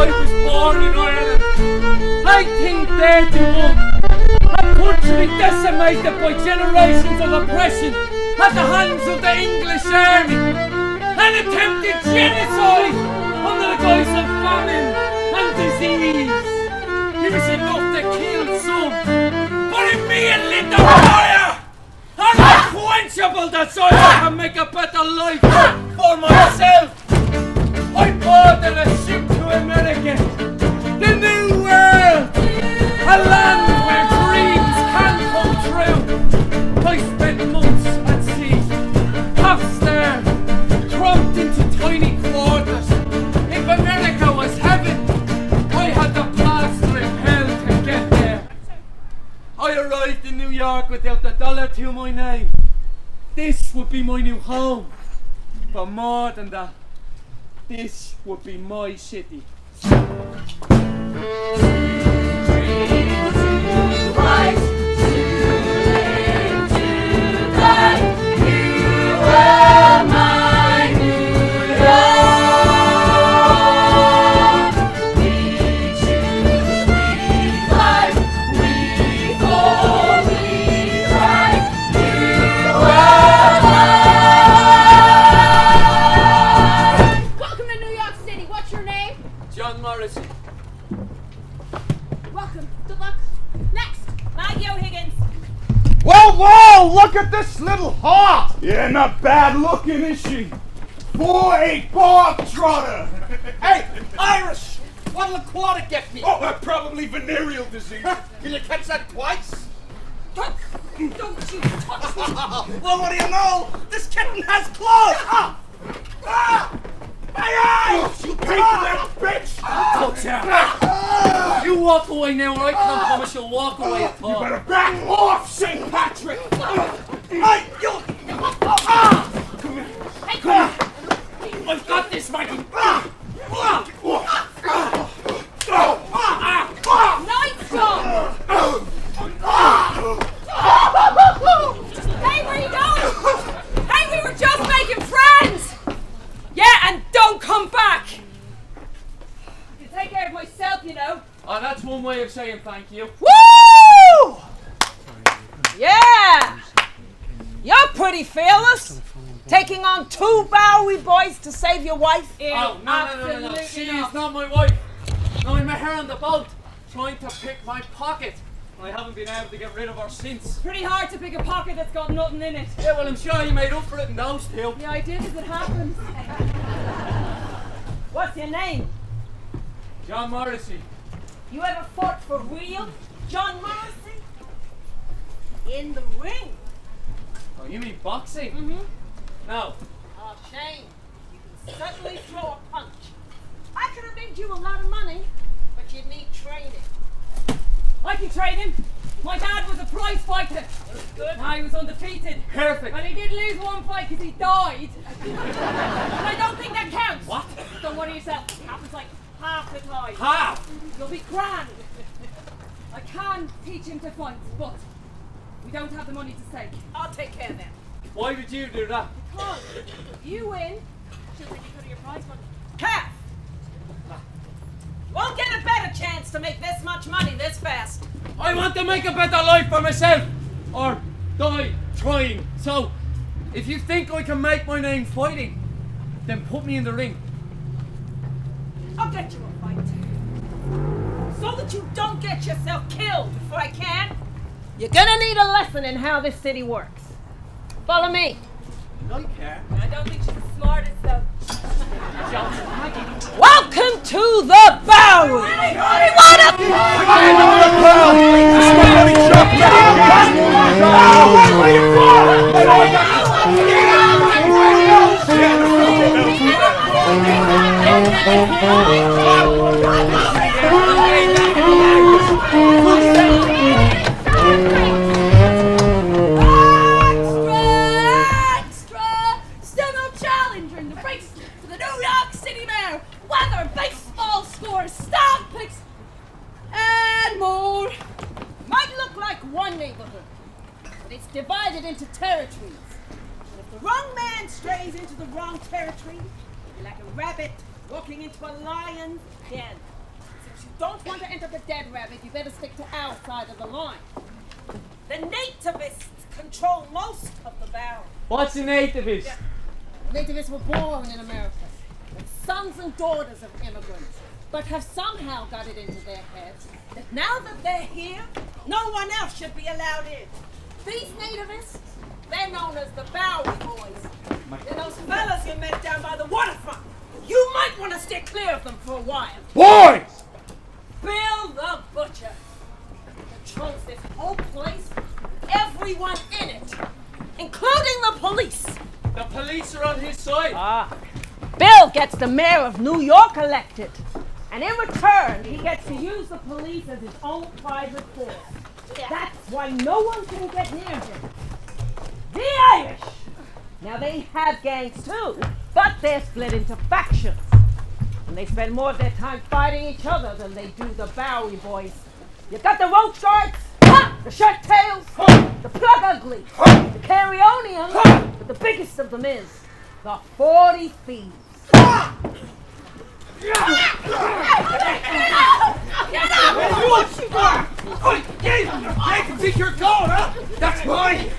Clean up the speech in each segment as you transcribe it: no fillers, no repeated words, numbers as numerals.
I was born in Ireland. 1831. A country decimated by generations of oppression at the hands of the English army. An attempted genocide under the guise of famine and disease. It was enough to kill some, but in me it lit the fire! Unquenchable desire to make a better life for myself. I boarded a ship to America, the new world, a land where dreams can come true. I spent months at sea, half starved, cramped into tiny quarters. If America was heaven, I had to pass through hell to get there. I arrived in New York without a dollar to my name. This would be my new home. But more than that, this would be my city. Whoa! Look at this little hawk! Yeah, not bad looking, is she? Boy, bog trotter! Hey, Irish! What'll aquatic get me? Oh, probably venereal disease. Can you catch that twice? Don't you touch me! Well, what do you know? This kitten has claws! My eyes! You pay for that, bitch! Touch her! You walk away now, or I can't promise you'll walk away at all. You better back off, St. Patrick! Hey, you! Come here. Hey, come here! I've got this, Maggie! Nice job! Hey, where are you going? Hey, we were just making friends! Yeah, and don't come back! I can take care of myself, you know. Oh, that's one way of saying thank you. Woo! Yeah! You're pretty fearless. Taking on 2 Bowery boys to save your wife. Oh, no. She is not my wife. No, I met her on the boat, trying to pick my pocket. I haven't been able to get rid of her since. Pretty hard to pick a pocket that's got nothing in it. Yeah, well, I'm sure you made up for it in those two. Yeah, I did as it happens. What's your name? John Morrissey. You ever fought for real, John Morrissey? In the ring? Oh, you mean boxing? Mm-hmm. No. Oh, shame. You can certainly throw a punch. I could have made you a lot of money, but you need training. I can train him. My dad was a prize fighter. Good. I was undefeated. Perfect. But he did lose one fight because he died. But I don't think that counts. What? Don't worry yourself. It happens like half the time. Half? You'll be grand. I can teach him to fight, but we don't have the money to stake. I'll take care of them. Why would you do that? Because if you win, she'll take you cut of your prize money. Half! Won't get a better chance to make this much money this fast. I want to make a better life for myself, or die trying. So, if you think I can make my name fighting, then put me in the ring. I'll get you a fight. So that you don't get yourself killed if I can. You're gonna need a lesson in how this city works. Follow me. I care. I don't think she's the smartest though. Welcome to the Bowery! Extra! Still no challenger in the race for the New York City Mayor! Weather, baseball scores, stamp picks, and more. Might look like one neighborhood, but it's divided into territories. And if the wrong man strays into the wrong territory, you're like a rabbit walking into a lion's den. enter the dead rabbit, you better stick to our side of the line. The nativists control most of the barrel. What's a nativist? Nativists were born in America, the sons and daughters of immigrants, but have somehow got it into their heads that Now that they're here, no one else should be allowed in. these nativists, they're known as the Bowery Boys. They're those fellas you met down by the waterfront. You might want to steer clear of them for a while. Boys! Bill the Butcher controls this whole place, everyone in it, including the police. The police are on his side. Bill gets the mayor of New York elected, and in return, he gets to use the police as his own private force. That's why no one can get near him. The Irish! Now they have gangs too, but they're split into factions. And they spend more of their time fighting each other than they do the Bowery Boys. You've got the roach guards, the shirt tails, the plug ugly, the carryonians, but the biggest of them is the 40 Thieves. I can think you're going, huh? That's mine!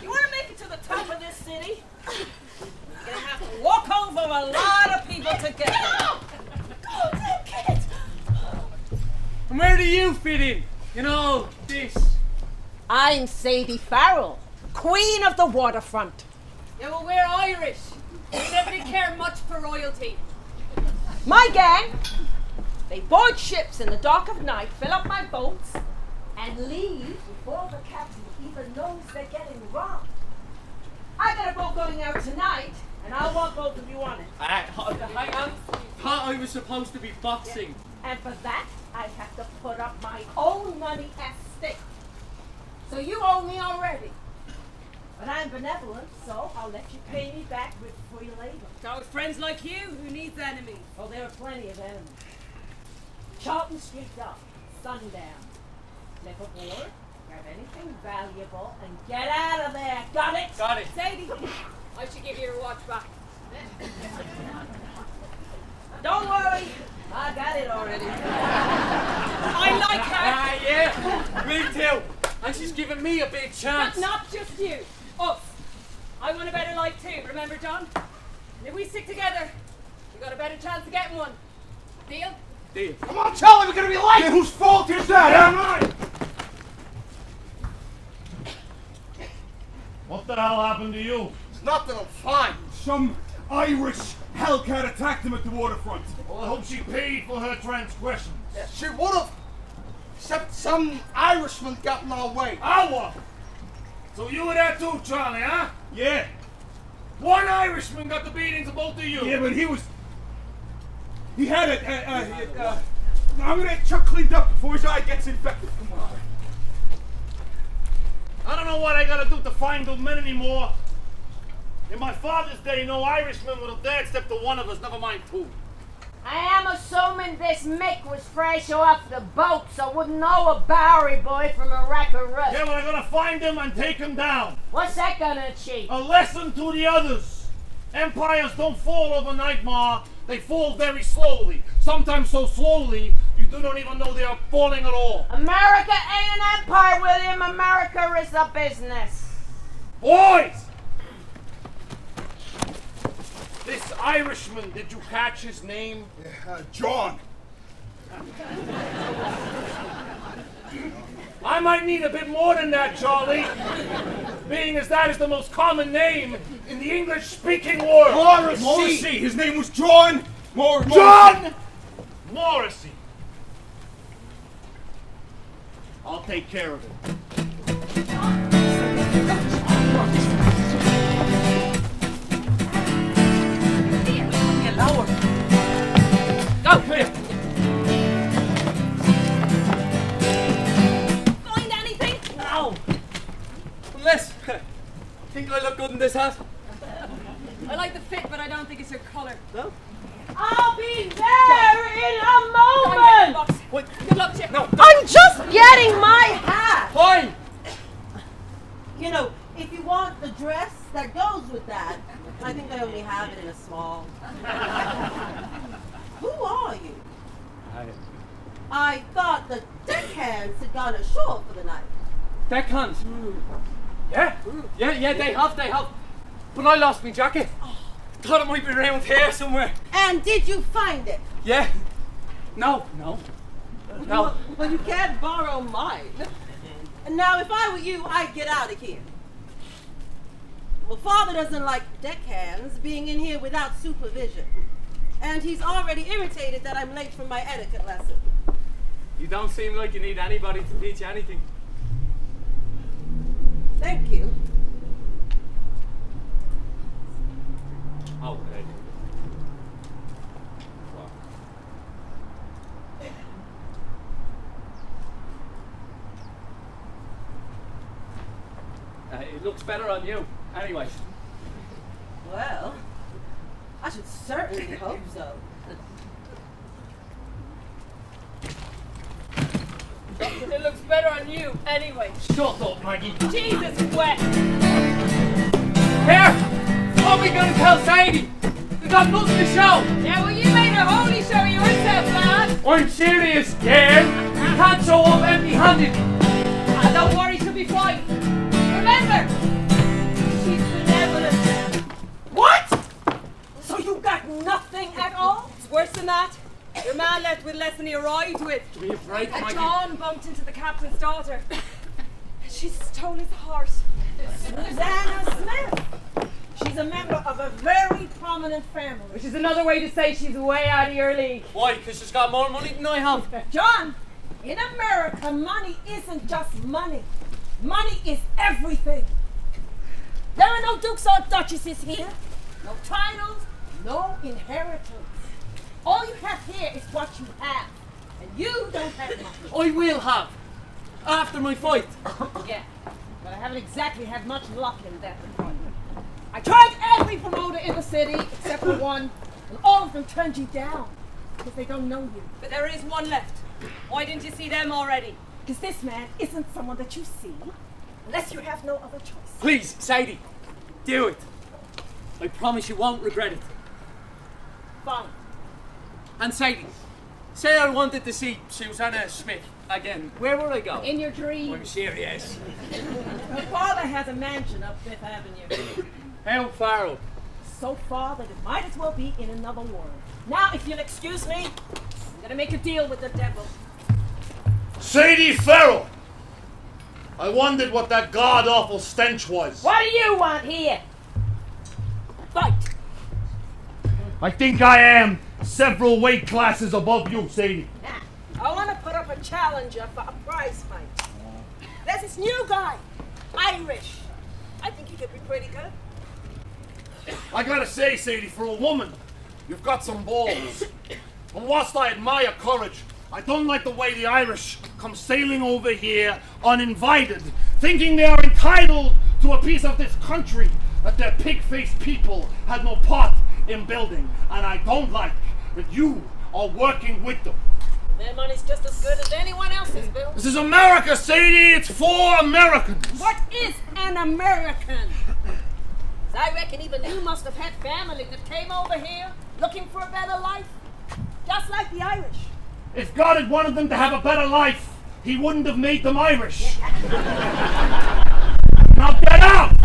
You want to make it to the top of this city? You're going to have to walk over a lot of people to get there. And where do you fit in all this? I'm Sadie Farrell, Queen of the Waterfront. Yeah, well, we're Irish. We never did care much for royalty. My gang, they board ships in the dark of night, fill up my boats, and leave before the captain even knows they're getting robbed. I got a boat going out tonight, and I want both of you on it. Hang on. Thought I was supposed to be boxing. And for that, I have to put up my own money at stake. So you owe me already. But I'm benevolent, so I'll let you pay me back with free labor. So with friends like you, who needs enemies? Oh, there are plenty of enemies. Charlton Street up, sundown. Flip a board, grab anything valuable, and get out of there. Got it? Got it. Sadie, I should give you your watch back. Don't worry, I got it already. I like her. Yeah, me too. And she's giving me a big chance. But not just you. Us. I want a better life too, remember, John? And if we stick together, we got a better chance of getting one. Deal? Deal. Come on, Charlie, we're gonna be late! Whose fault is that, huh? What the hell happened to you? It's nothing, I'm fine. Some Irish hellcat attacked him at the waterfront. Well, I hope she paid for her transgression. Yeah, she would have. Except some Irishman got in our way. Our? So you were there too, Charlie, huh? Yeah. One Irishman got the beatings of both of you. Yeah, but he had I'm gonna get Chuck cleaned up before his eye gets infected. Come on. I don't know what I gotta do to find those men anymore. In my father's day, no Irishman would have dared step to one of us, never mind two. I am assuming this Mick was fresh off the boat, so wouldn't know a Bowery boy from a rack of rust. Yeah, but I'm gonna find him and take him down. What's that gonna achieve? A lesson to the others. Empires don't fall overnight, Ma. They fall very slowly. Sometimes so slowly, you don't even know they are falling at all. America ain't an empire, William. America is a business. Boys! This Irishman, did you catch his name? John. I might need a bit more than that, Charlie. Being as that is the most common name in the English-speaking world. Morrissey. His name was John. John Morrissey. I'll take care of it. Go, here. Find anything? No. Unless, think I look good in this hat? I like the fit, but I don't think it's your colour. No? I'll be there in a moment. Box. Wait. Good luck to you. No. I'm just getting my hat. Fine. You know, if you want the dress that goes with that, I think I only have it in a small. Who are you? I thought the deckhands had gone ashore for the night. Deckhands? Yeah, they have. But I lost my jacket. Thought it might be around here somewhere. And did you find it? Yeah. No. Well, you can't borrow mine. And now, if I were you, I'd get out of here. Well, Father doesn't like deckhands being in here without supervision. And he's already irritated that I'm late for my etiquette lesson. You don't seem like you need anybody to teach you anything. Thank you. Oh, hey. It looks better on you. Anyway. Well, I should certainly hope so. It looks better on you, anyway. Shut up, Maggie. Jesus, wet. Here! What are we going to tell Sadie? We've got nothing to show. Yeah, well, you made a holy show of yourself, lad. I'm serious, Gare. You can't show up empty-handed. Don't worry, she'll be fine. Remember, she's benevolent. What? So you got nothing at all? It's worse than that. Your man left with less than he arrived with. Give me a break, And Maggie. John bumped into the captain's daughter. She stole his horse. Susanna Smith. She's a member of a very prominent family. Which is another way to say she's way out of your league. Why? Because she's got more money than I have. John, in America, money isn't just money. Money is everything. There are no dukes or duchesses here. No titles, no inheritance. All you have here is what you have. And you don't have much. I will have. After my fight. Yeah, but I haven't exactly had much luck in that department. I tried every promoter in the city except for one, and all of them turned you down because they don't know you. But there is one left. Why didn't you see them already? Because this man isn't someone that you see unless you have no other choice. Please, Sadie, do it. I promise you won't regret it. Fine. And Sadie, say I wanted to see Susanna Smith again. Where would I go? In your dream, I'm serious. your father has a mansion up Fifth Avenue. How far up? So far that it might as well be in another world. Now, if you'll excuse me, I'm gonna make a deal with the devil. Sadie Farrell! I wondered what that god-awful stench was. What do you want here? Fight! I think I am several weight classes above you, Sadie. Now, I want to put up a challenger for a prize fight. There's this new guy, Irish. I think he could be pretty good. I gotta say, Sadie, for a woman, you've got some balls. And whilst I admire courage, I don't like the way the Irish come sailing over here uninvited, thinking they are entitled to a piece of this country that their pig-faced people had no part in building. And I don't like that you are working with them. Their money's just as good as anyone else's, Bill. This is America, Sadie. It's for Americans. What is an American? 'Cause I reckon even you must have had family that came over here looking for a better life. Just like the Irish. If God had wanted them to have a better life, he wouldn't have made them Irish. Now get out!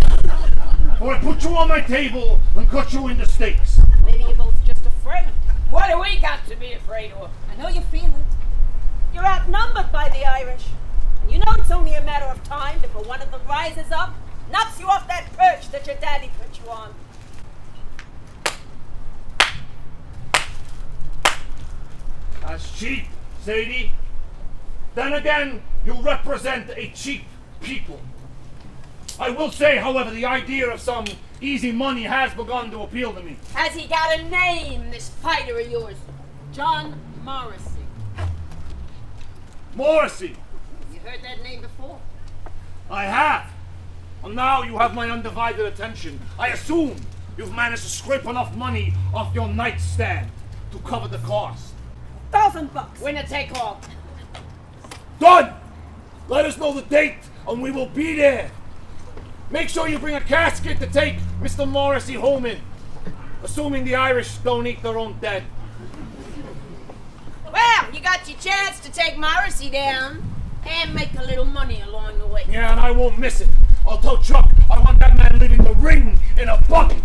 Or I put you on my table and cut you into steaks. Maybe you're both just afraid. What do we got to be afraid of? I know you feel it. You're outnumbered by the Irish. And you know it's only a matter of time before one of them rises up, knocks you off that perch that your daddy put you on. That's cheap, Sadie. Then again, you represent a cheap people. I will say, however, the idea of some easy money has begun to appeal to me. Has he got a name, this fighter of yours? John Morrissey. Morrissey, You heard that name before? I have. And now you have my undivided attention. I assume you've managed to scrape enough money off your nightstand to cover the cost. $1,000. Winner take all. Done! Let us know the date and we will be there. Make sure you bring a casket to take Mr. Morrissey home in. Assuming the Irish don't eat their own dead. Well, you got your chance to take Morrissey down and make a little money along the way. Yeah, and I won't miss it. I'll tell Chuck I want that man living the ring in a bucket.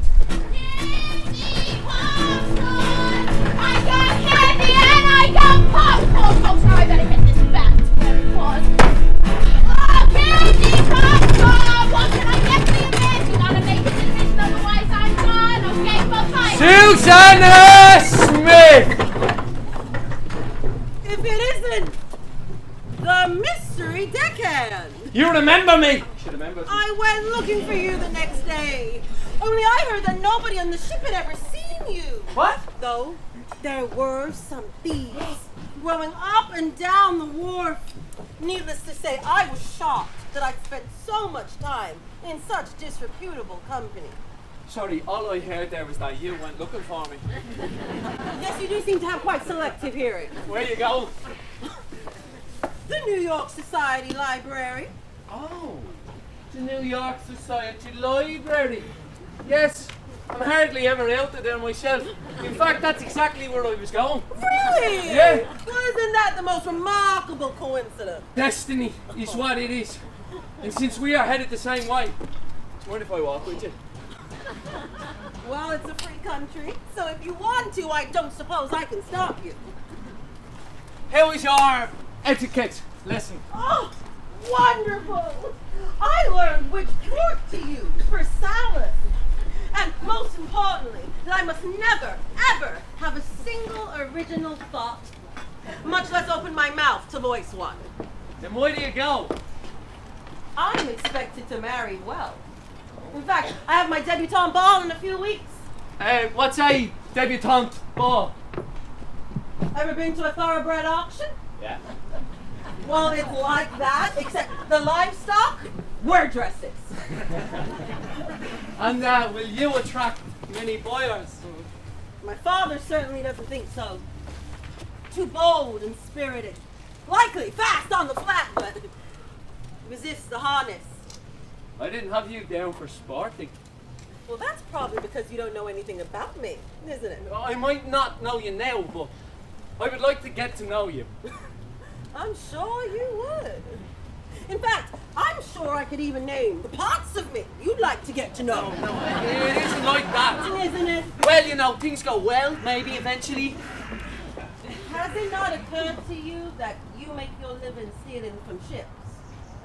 I got candy and I got popcorn. Oh, sorry, I better get this back to where it was. Oh, candy, popcorn. What can I get for you, man? You gotta make a decision, otherwise I'm gone. Okay, bye-bye. Susanna Smith! If it isn't the mystery deckhand. You remember me? I went looking for you the next day. Only I heard that nobody on the ship had ever seen you. What? Though there were some thieves rowing up and down the wharf. Needless to say, I was shocked that I'd spent so much time in such disreputable company. Sorry, all I heard there was that you went looking for me. Yes, you do seem to have quite selective hearing. Where you going? The New York Society Library. Oh, the New York Society Library. Yes, I'm hardly ever out of there myself. In fact, that's exactly where I was going. Really? Yeah. Well, isn't that the most remarkable coincidence? Destiny is what it is. And since we are headed the same way, do you mind if I walk with you? Well, it's a free country, so if you want to, I don't suppose I can stop you. How is your etiquette lesson? Oh, wonderful! I learned which fork to use for salad. And most importantly, that I must never, ever have a single original thought, much less open my mouth to voice one. Then where do you go? I'm expected to marry well. In fact, I have my debutante ball in a few weeks. What's a debutante ball? Ever been to a thoroughbred auction? Yeah. Well, it's like that, except the livestock wear dresses. And will you attract many buyers? My father certainly doesn't think so. Too bold and spirited. Likely fast on the flat, but resists the harness. I didn't have you down for sporting. Well, that's probably because you don't know anything about me, isn't it? I might not know you now, but I would like to get to know you. I'm sure you would. In fact, I'm sure I could even name the parts of me you'd like to get to know. No, it isn't like that. Isn't it? Well, you know, things go well, maybe eventually. Has it not occurred to you that you make your living stealing from ships?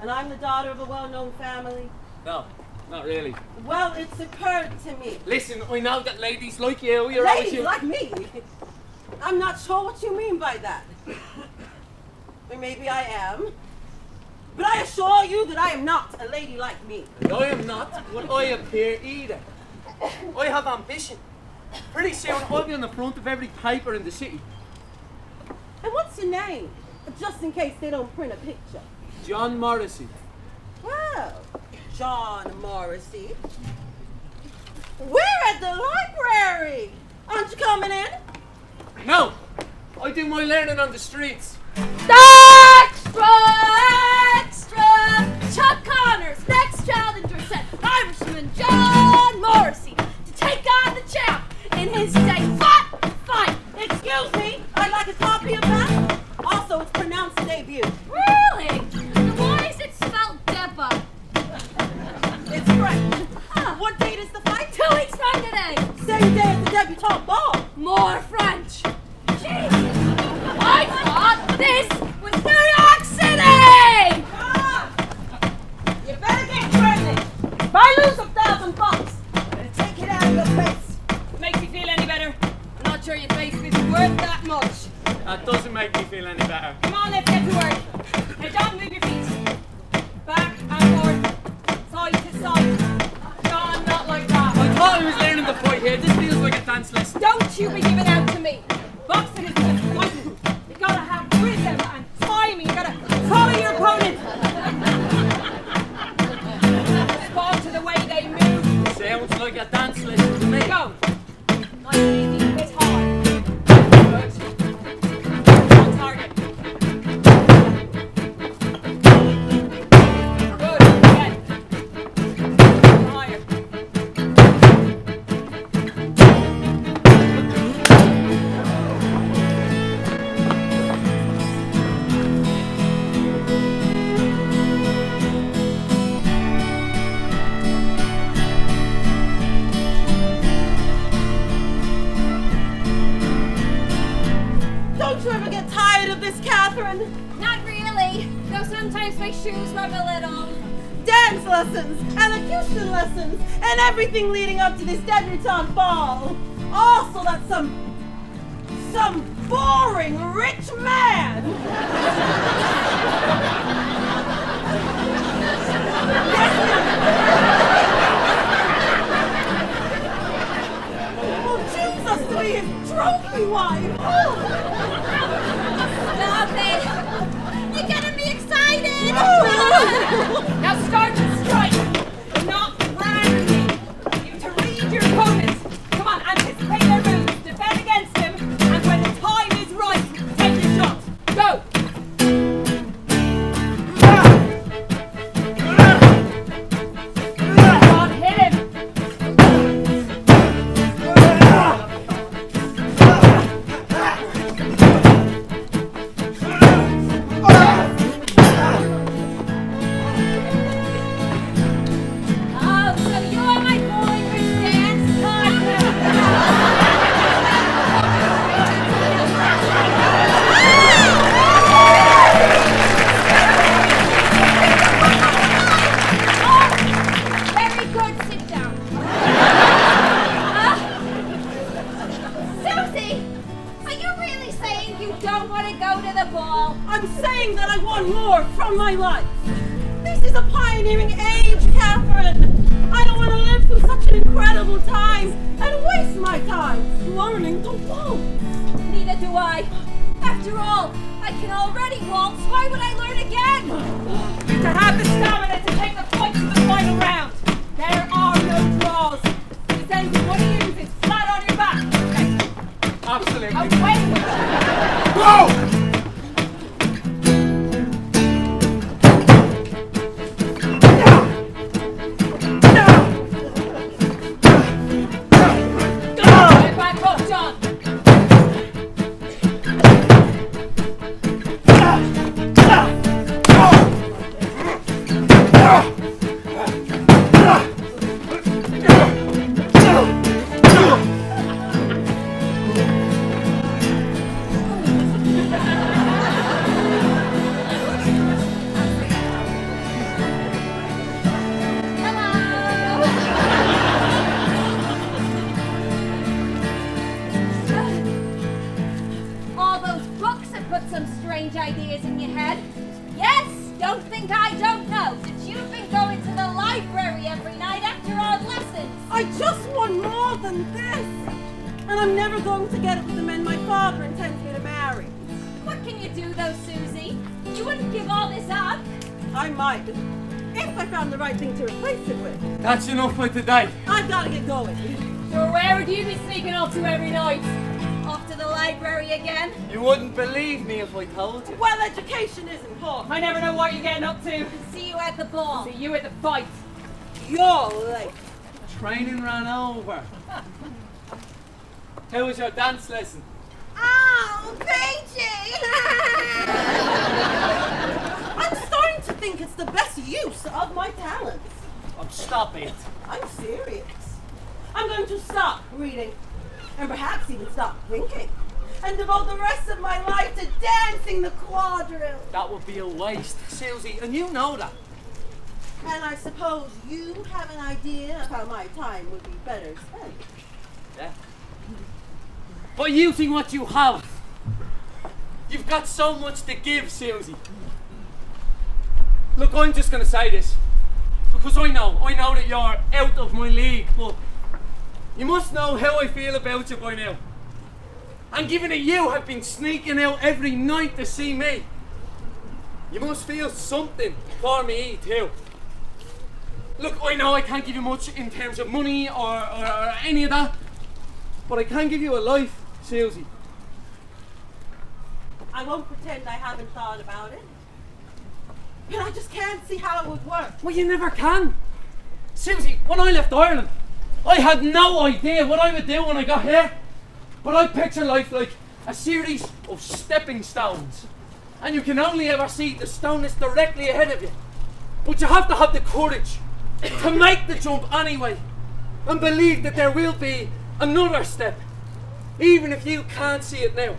And I'm the daughter of a well-known family? No, not really. Well, it's occurred to me. Listen, I know that ladies like you, you're always Ladies you. like me? I'm not sure what you mean by that. Or maybe I am. But I assure you that I am not a lady like me. And I am not what I appear either. I have ambition. Pretty soon I'll be on the front of every paper in the city. And what's your name? Just in case they don't print a picture. John Morrissey. Well, John Morrissey. We're at the library. Aren't you coming in? No, I do my learning on the streets. Extra! Extra! Chuck Connors, next challenger, set Irishman John Morrissey to take on the champ in his state fight. Excuse me, I'd like a copy of that. Also, it's pronounced debut. Really? Why is it spelled Deborah? It's French. What date is the fight? 2 weeks from today. Same day as the debutante ball. More French. Jeez. I thought this was New York City! You better get crazy. If I lose $1,000, better take it out of your face. Makes you feel any better? I'm not sure your face is worth that much. That doesn't make me feel any better. Come on, let's get to work. Now, John, move your feet. Back and forth. Side to side. John, not like that. I thought I was learning to fight here. This feels like a dance lesson. Don't you be giving out to me. Boxing isn't just fighting. You gotta have rhythm and timing. You gotta follow your opponent. Respond to the way they move. Sounds like a dance lesson to me. Go. Nice and easy. It's hard. On target. Good. Again. choose from a little. Dance lessons, elocution lessons, and everything leading up to this debutante ball. Also that some boring rich man will choose us to be his trophy wife. Stop it! You're getting me excited! Now start to strike, not randomly. You to read your opponents. Come on, anticipate their moves, defend against him, and when the time is right, take your shot. Go! Come on, hit him. Oh, so you're my boyfriend's dance partner! Oh, very good, sit down. Susie, are you really saying you don't want to go to the ball? I'm saying that I want more from my life. This is a pioneering age, Catherine. I don't want to live through such an incredible time and waste my time learning to waltz. Neither do I. After all, I can already waltz. Why would I learn again? You to have the stamina to take the fight to the final round. There are no draws. You send one of you is flat on your back. Okay. Absolutely. Away with it. Go! Get back up, John. All those books have put some strange ideas in your head. Yes, don't think I don't know that you've been going to the library every night after our lessons. I just want more than this. And I'm never going to get it with the men my father intends me to marry. What can you do though, Susie? You wouldn't give all this up. I might, if I found the right thing to replace it with. That's enough for today. I've got to get going. So where would you be sneaking off to every night? Off to the library again. You wouldn't believe me if I told you. Well, education is important. I never know what you're getting up to. See you at the ball. See you at the fight. You're late. Training ran over. How was your dance lesson? Oh, Peachy! I'm starting to think it's the best use of my talents. Oh, stop it. I'm serious. I'm going to stop reading, and perhaps even stop thinking, and devote the rest of my life to dancing the quadrille. That would be a waste, Susie, and you know that. And I suppose you have an idea of how my time would be better spent. Yeah. By using what you have. You've got so much to give, Susie. Look, I'm just going to say this. Because I know that you're out of my league, but you must know how I feel about you by now. And given that you have been sneaking out every night to see me, you must feel something for me too. Look, I know I can't give you much in terms of money or any of that, but I can give you a life, Susie. I won't pretend I haven't thought about it. But I just can't see how it would work. Well, you never can. Susie, when I left Ireland, I had no idea what I would do when I got here. But I picture life like a series of stepping stones. And you can only ever see the stone that's directly ahead of you. But you have to have the courage to make the jump anyway. And believe that there will be another step. Even if you can't see it now.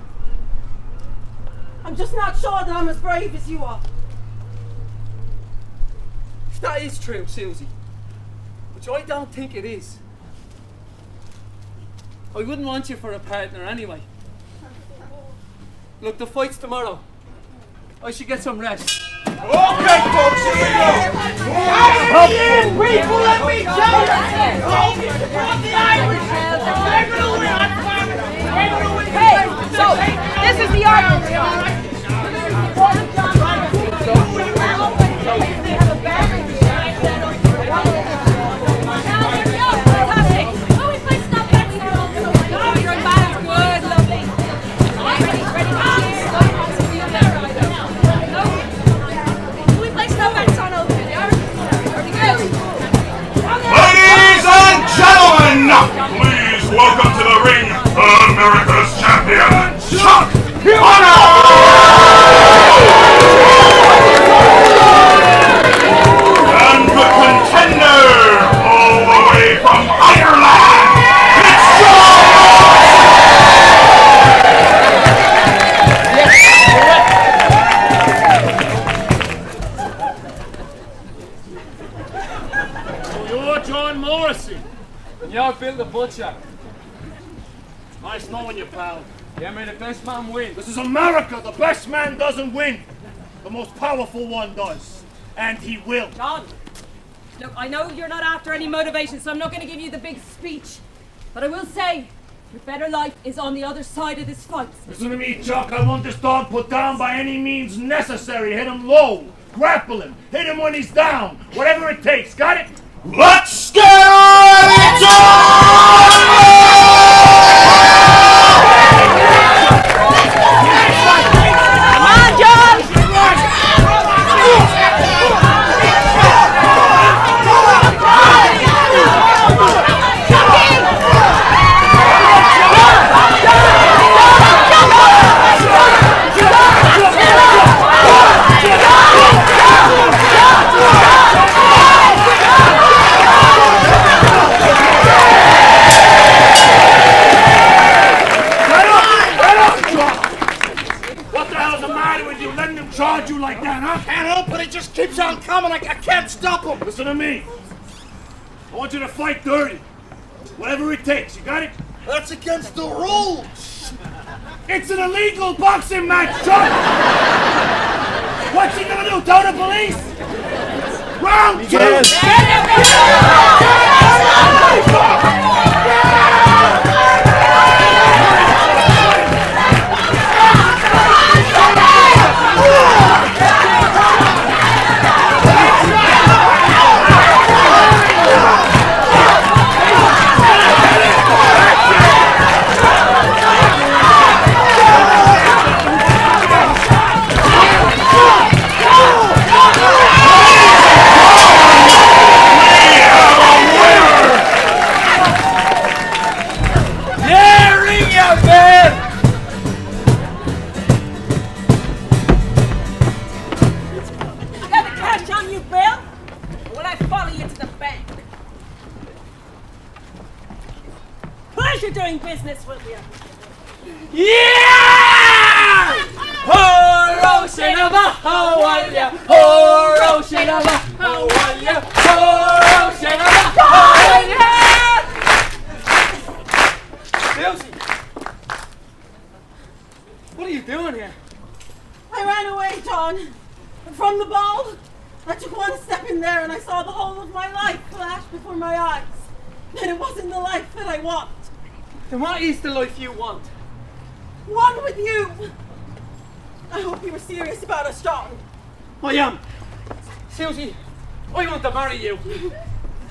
I'm just not sure that I'm as brave as you are. If that is true, Susie, which I don't think it is, I wouldn't want you for a partner anyway. Look, the fight's tomorrow. I should get some rest. Okay, folks, here we go. People, let me tell you! The Irish! They're gonna win! They're gonna win! Hey, so this is the argument. Ladies and gentlemen, please welcome to the ring, America's champion, Chuck Honor! And the contender, all the way from Ireland, it's You're John Morrissey. And you're Bill the Butcher. Nice knowing you, pal. Yeah, may the best man win. This is America. The best man doesn't win. The most powerful one does. And he will. John, look, I know you're not after any motivation, so I'm not going to give you the big speech. But I will say, your better life is on the other side of this fight. Listen to me, Chuck. I want this dog put down by any means necessary. Hit him low. Grapple him. Hit him when he's down. Whatever it takes. Got it? Let's get it done! Charge you like that, huh? Can't help it, it just keeps on coming. I can't stop him. Listen to me. I want you to fight dirty. Whatever it takes. You got it? That's against the rules. It's an illegal boxing match, Chuck! What's he gonna do? Tell the police? Round two! Doing business with you. Yeah! Hiroshima, how are ya? Hiroshima, how are ya? Hiroshima, how are ya? Susie, what are you doing here? I ran away, John. From the ball. I took one step in there and I saw the whole of my life flash before my eyes. And it wasn't the life that I want. Then what is the life you want? One with you. I hope you were serious about us, John. I am. Susie, I want to marry you.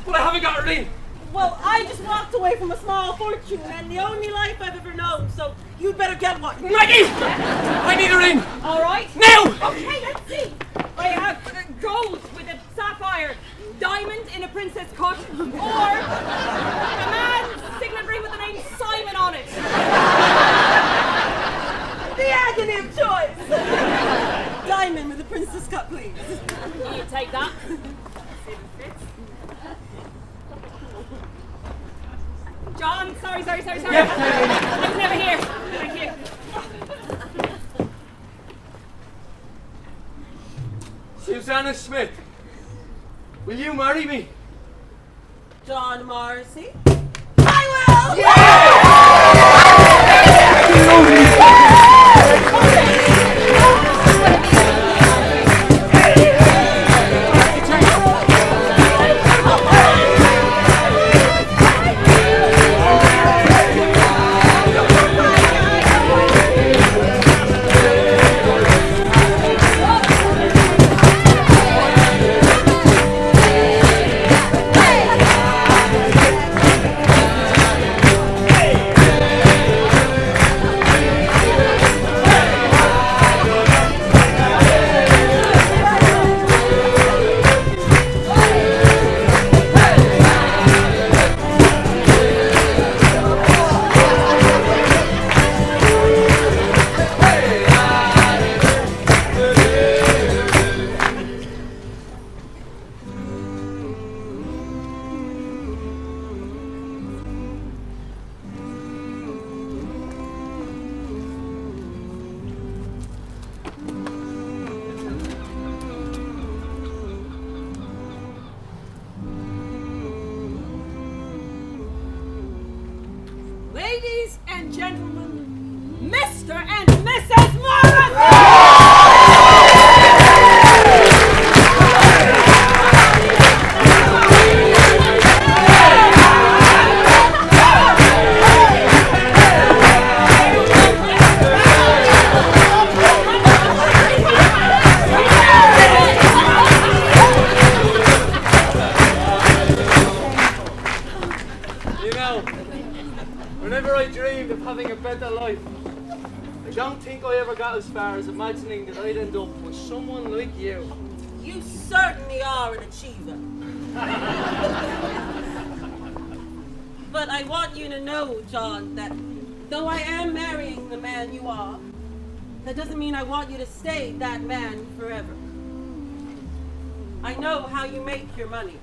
But I haven't got a ring. Well, I just walked away from a small fortune and the only life I've ever known, so you'd better get one. Maggie! I need a ring. All right. Now! Okay, let's see. I have gold with a sapphire, diamond in a princess cut, or a man's signet ring with the name Simon on it. The agony of choice. Diamond with a princess cut, please. You take that. See if it fits. John, sorry. Yeah. I was never here. Thank you. Susanna Smith. Will you marry me? John Marcy? I will! Ladies and gentlemen, Mr. and Mrs. Morris! You know, whenever I dreamed of having a better life, I don't think I ever got as far as imagining that I'd end up with someone like you. You certainly are an achiever. But I want you to know, John, that though I am marrying the man you are, that doesn't mean I want you to stay that man forever. I know how you make your money.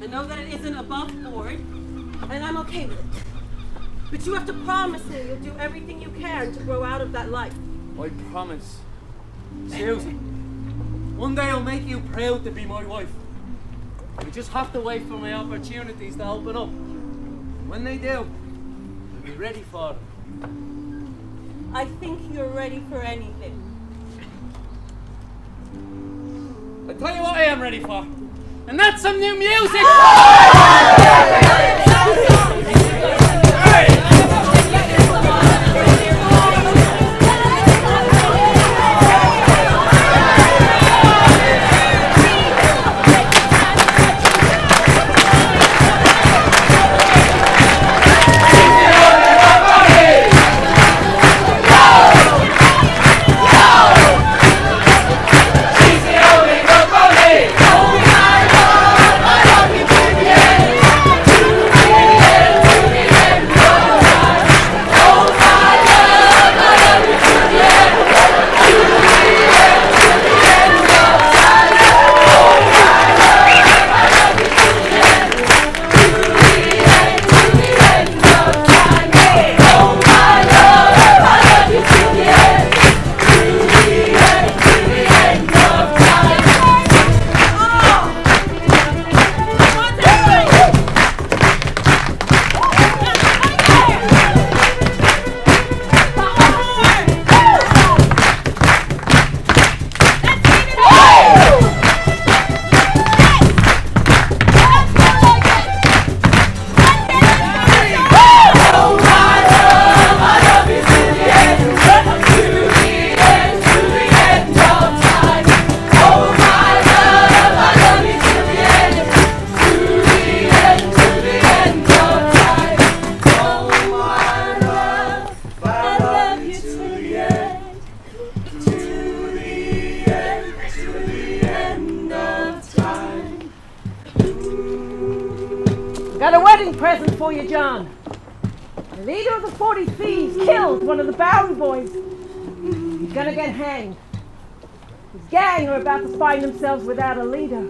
I know that it isn't above board, and I'm okay with it. But you have to promise me you'll do everything you can to grow out of that life. I promise. Susie, one day I'll make you proud to be my wife. We just have to wait for my opportunities to open up. When they do, I'll be ready for them. I think you're ready for anything. I tell you what I am ready for, and that's some new music! Got a wedding present for you, John. The leader of the 40 Thieves killed one of the Bowery boys. He's gonna get hanged. His gang are about to find themselves without a leader.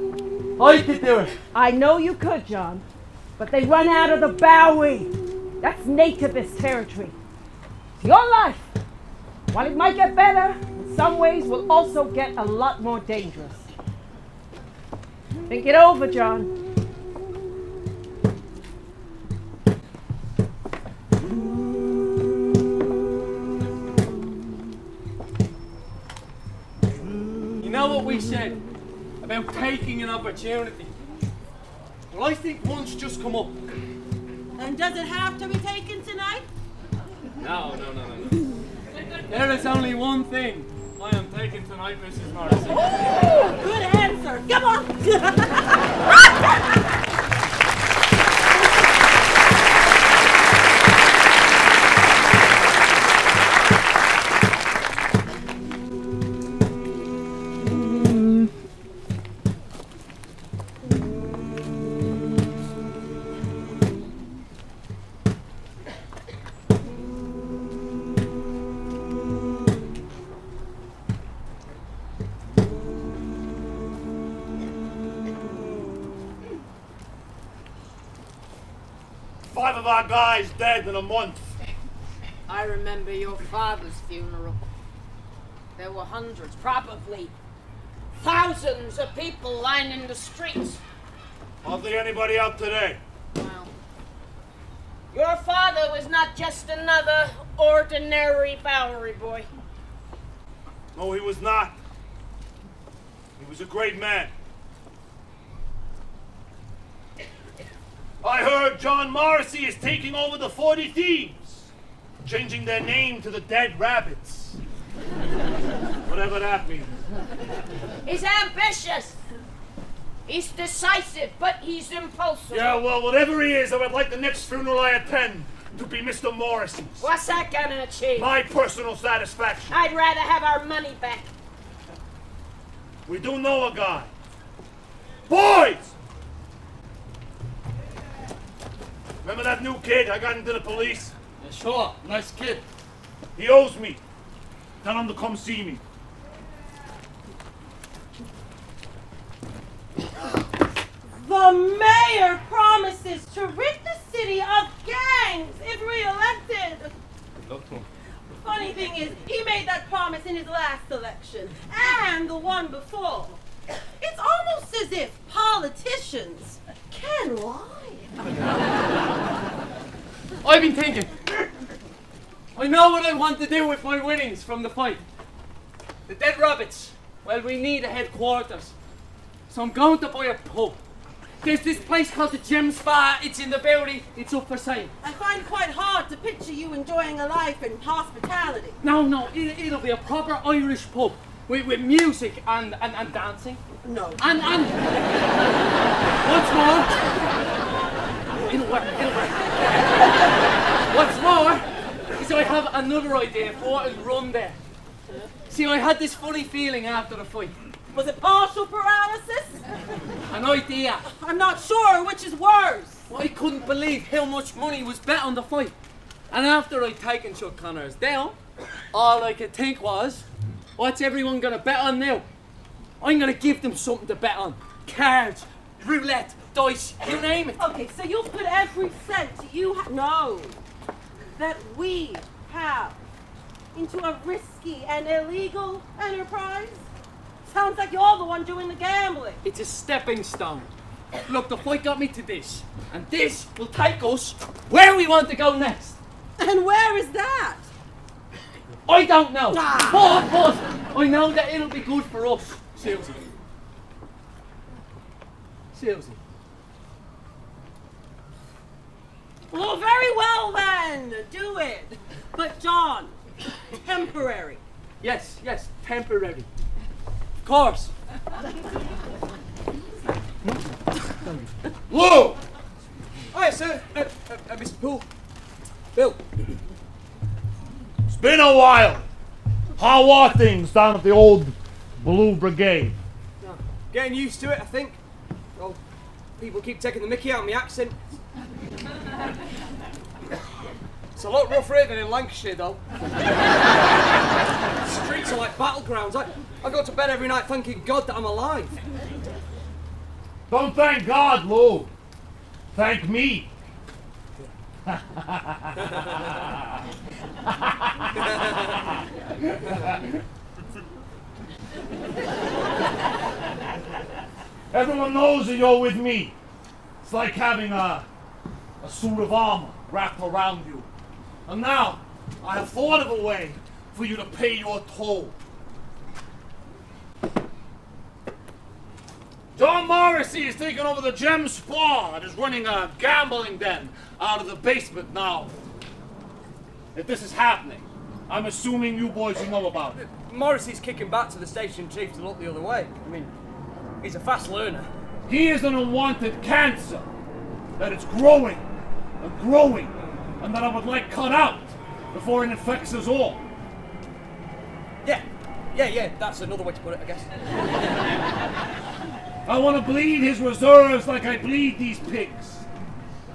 I could do it. I know you could, John, but they run out of the Bowery. That's nativist territory. It's your life. While it might get better, in some ways will also get a lot more dangerous. Think it over, John. You know what we said about taking an opportunity? Well, I think one's just come up. And does it have to be taken tonight? No. There is only one thing I am taking tonight, Mrs. Morrison. Good answer. Come on. 5 of our guys dead in a month. I remember your father's funeral. There were hundreds, probably thousands of people lining the streets. Hardly anybody out today. Well, your father was not just another ordinary Bowery boy. No, he was not. He was a great man. I heard John Morrissey is taking over the 40 Thieves, changing their name to the Dead Rabbits. Whatever that means. He's ambitious. He's decisive, but he's impulsive. Yeah, well, whatever he is, I would like the next funeral I attend to be Mr. Morrissey's. What's that gonna achieve? My personal satisfaction. I'd rather have our money back. We do know a guy. Boys! Remember that new kid I got into the police? Yeah, sure, nice kid. He owes me. Tell him to come see me. The mayor promises to rid the city of gangs if re-elected. Funny thing is, he made that promise in his last election and the one before. It's almost as if politicians can lie. I've been thinking. I know what I want to do with my winnings from the fight. The Dead Rabbits. Well, we need a headquarters. So I'm going to buy a pub. There's this place called the Gem Spa. It's in the Bowery. It's up for sale. I find it quite hard to picture you enjoying a life in hospitality. No, it'll be a proper Irish pub with music and dancing. No. And what's more, it'll work. What's more, is I have another idea for what will run there. See, I had this funny feeling after the fight. Was it partial paralysis? An idea. I'm not sure which is worse. I couldn't believe how much money was bet on the fight. And after I'd taken Chuck Connors down, all I could think was, what's everyone gonna bet on now? I'm gonna give them something to bet on. Cards, roulette, dice, you name it. Okay, so you'll put every cent you know that we have into a risky and illegal enterprise? Sounds like you're the one doing the gambling. It's a stepping stone. Look, the fight got me to this, and this will take us where we want to go next. And where is that? I don't know, but I know that it'll be good for us, Susie. Susie. Well, very well then, do it. But John, temporary. Yes, temporary. Of course. Lou! Hi, sir. Mr. Poole. Bill. It's been a while. How are things down at the old Blue Brigade? Getting used to it, I think. Well, people keep taking the mickey out of my accent. It's a lot rougher here than in Lancashire, though. Streets are like battlegrounds. I go to bed every night thanking God that I'm alive. Don't thank God, Lou. Thank me. Everyone knows that you're with me. It's like having a suit of armor wrapped around you. And now, I have thought of a way for you to pay your toll. John Morrissey is taking over the Gem Spa and is running a gambling den out of the basement now. If this is happening, I'm assuming you boys will know about it. Morrissey's kicking back to the station chief to look the other way. I mean, he's a fast learner. He is an unwanted cancer that is growing and growing, and that I would like cut out before it infects us all. Yeah, that's another way to put it, I guess. I want to bleed his reserves like I bleed these pigs.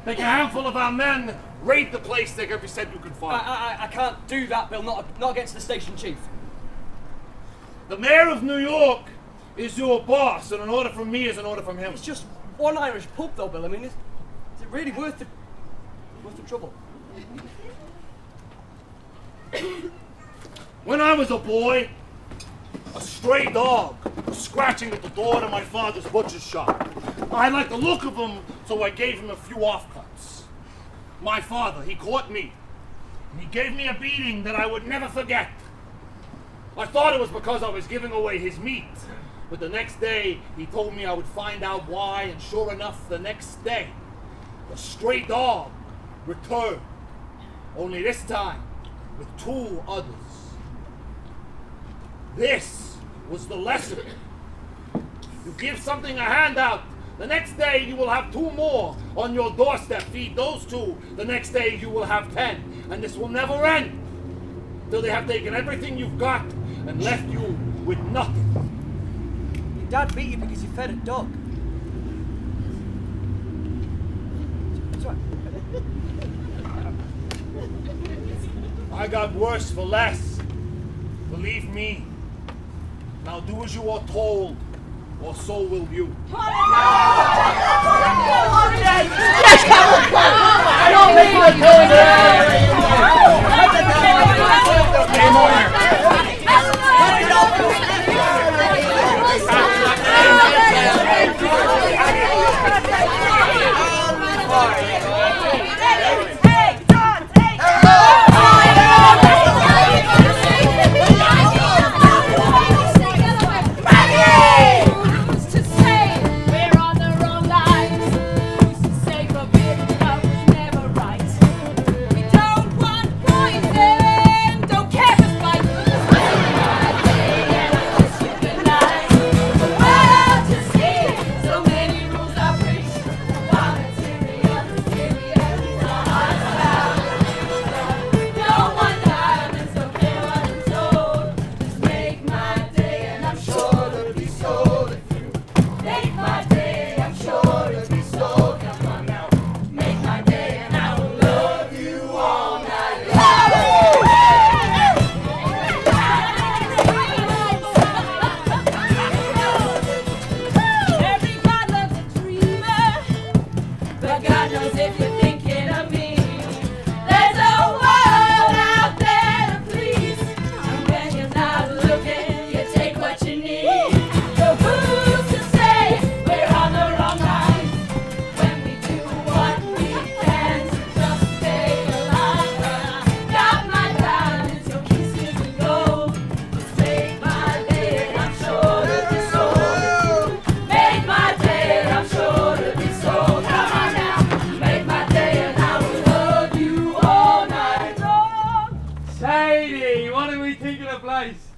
Take a handful of our men, raid the place, take every cent you can find. I can't do that, Bill, not against the station chief. The mayor of New York is your boss, and an order from me is an order from him. It's just one Irish pub, though, Bill. I mean, is it really worth the trouble? When I was a boy, a stray dog was scratching at the door to my father's butcher's shop. I liked the look of him, so I gave him a few offcuts. My father, he caught me, and he gave me a beating that I would never forget. I thought it was because I was giving away his meat, but the next day he told me I would find out why, and sure enough, the next day, the stray dog returned, only this time with 2 others. This was the lesson. You give something a handout, the next day you will have 2 more on your doorstep. Feed those 2, the next day you will have 10. And this will never end till they have taken everything you've got and left you with nothing. Your dad beat you because you fed a dog. That's right. I got worse for less. Believe me. Now do as you are told, or so will you.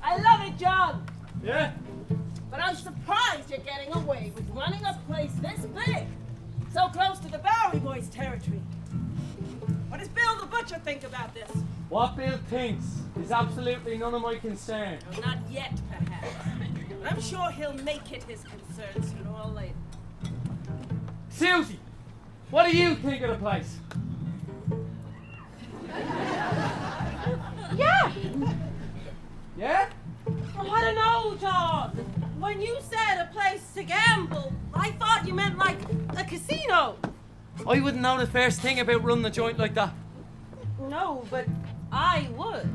I love it, John. Yeah? But I'm surprised you're getting away with running a place this big, so close to the Bowery Boys' territory. What does Bill the Butcher think about this? What Bill thinks is absolutely none of my concern. Well, not yet, perhaps. But I'm sure he'll make it his concern sooner or later. Susie, what do you think of the place? Yeah. Yeah? Well, I don't know, John. When you said a place to gamble, I thought you meant like a casino. I wouldn't know the first thing about running a joint like that. No, but I would.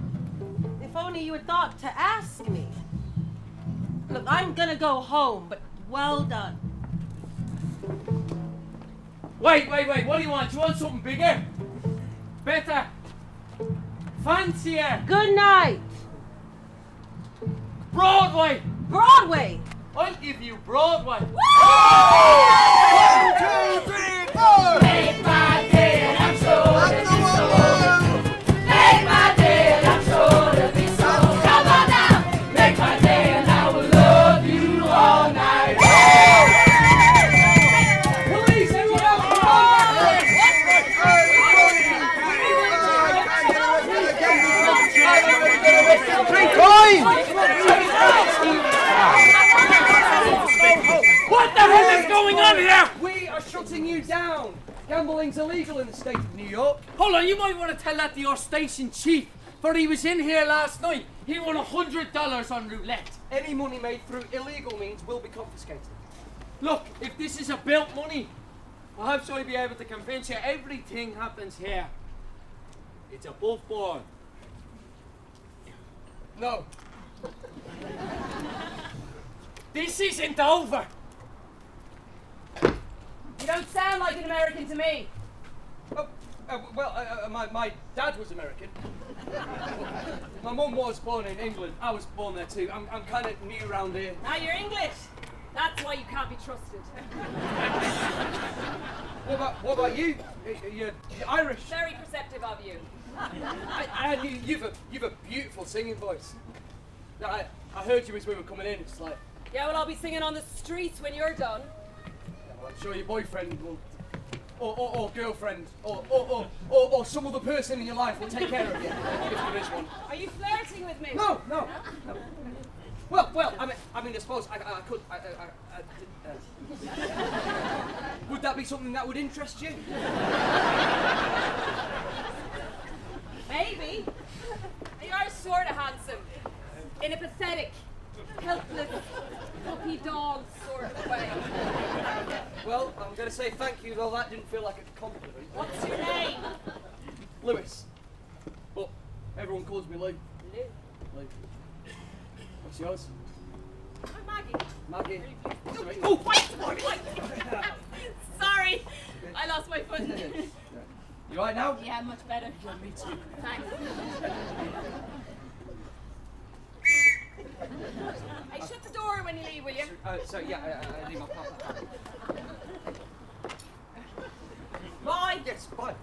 If only you had thought to ask me. Look, I'm gonna go home, but well done. Wait, what do you want? Do you want something bigger? Better? Fancier? Good night. Broadway? Broadway. I'll give you Broadway. 1, 2, 3, 4. Make my day and I'm sure to be so. Make my day and I'm sure to be so. Come on now. Make my day and I will love you all night. Police, everyone else, what the hell is going on here? We are shutting you down. Gambling's illegal in the state of New York. Hold on, you might want to tell that to your station chief, for he was in here last night. He won $100 on roulette. Any money made through illegal means will be confiscated. Look, if this is about money, perhaps I'll be able to convince you everything happens here. It's above board. No. This isn't over. You don't sound like an American to me. My dad was American. My mum was born in England. I was born there too. I'm kind of new around here. Now you're English. That's why you can't be trusted. What about you? You're Irish. Very perceptive of you. You've a beautiful singing voice. I heard you as we were coming in. It's like, Yeah, well, I'll be singing on the streets when you're done. well, I'm sure your boyfriend will, or girlfriend, or some other person in your life will take care of you if there is one. Are you flirting with me? No. Well, I mean, I suppose I could. Would that be something that would interest you? Maybe. You are sort of handsome. In a pathetic, helpless, puppy dog sort of way. Well, I'm going to say thank you, though that didn't feel like a compliment. What's your name? Lewis. But everyone calls me Lou. Lou. Lou. What's yours? I'm Maggie. Maggie. Nice to meet you. Oh, wait. Sorry. I lost my foot. You alright now? Yeah, much better. Yeah, me too. Thanks. Hey, shut the door when you leave, will you? I need my papa. Bye. Yes, bye.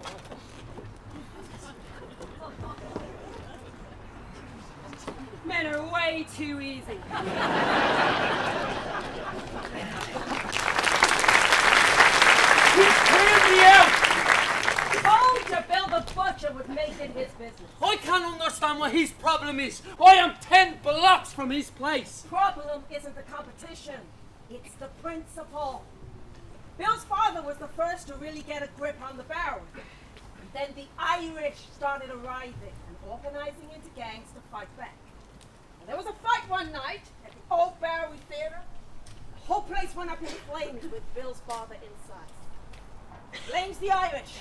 Men are way too easy. Clear me out! Told you Bill the Butcher would make it his business. I can't understand what his problem is. I am 10 blocks from his place. Problem isn't the competition, it's the principle. Bill's father was the first to really get a grip on the barrel. Then the Irish started arriving and organizing into gangs to fight back. And there was a fight one night at the Old Bowery Theatre. The whole place went up in flames with Bill's father inside. Blames the Irish.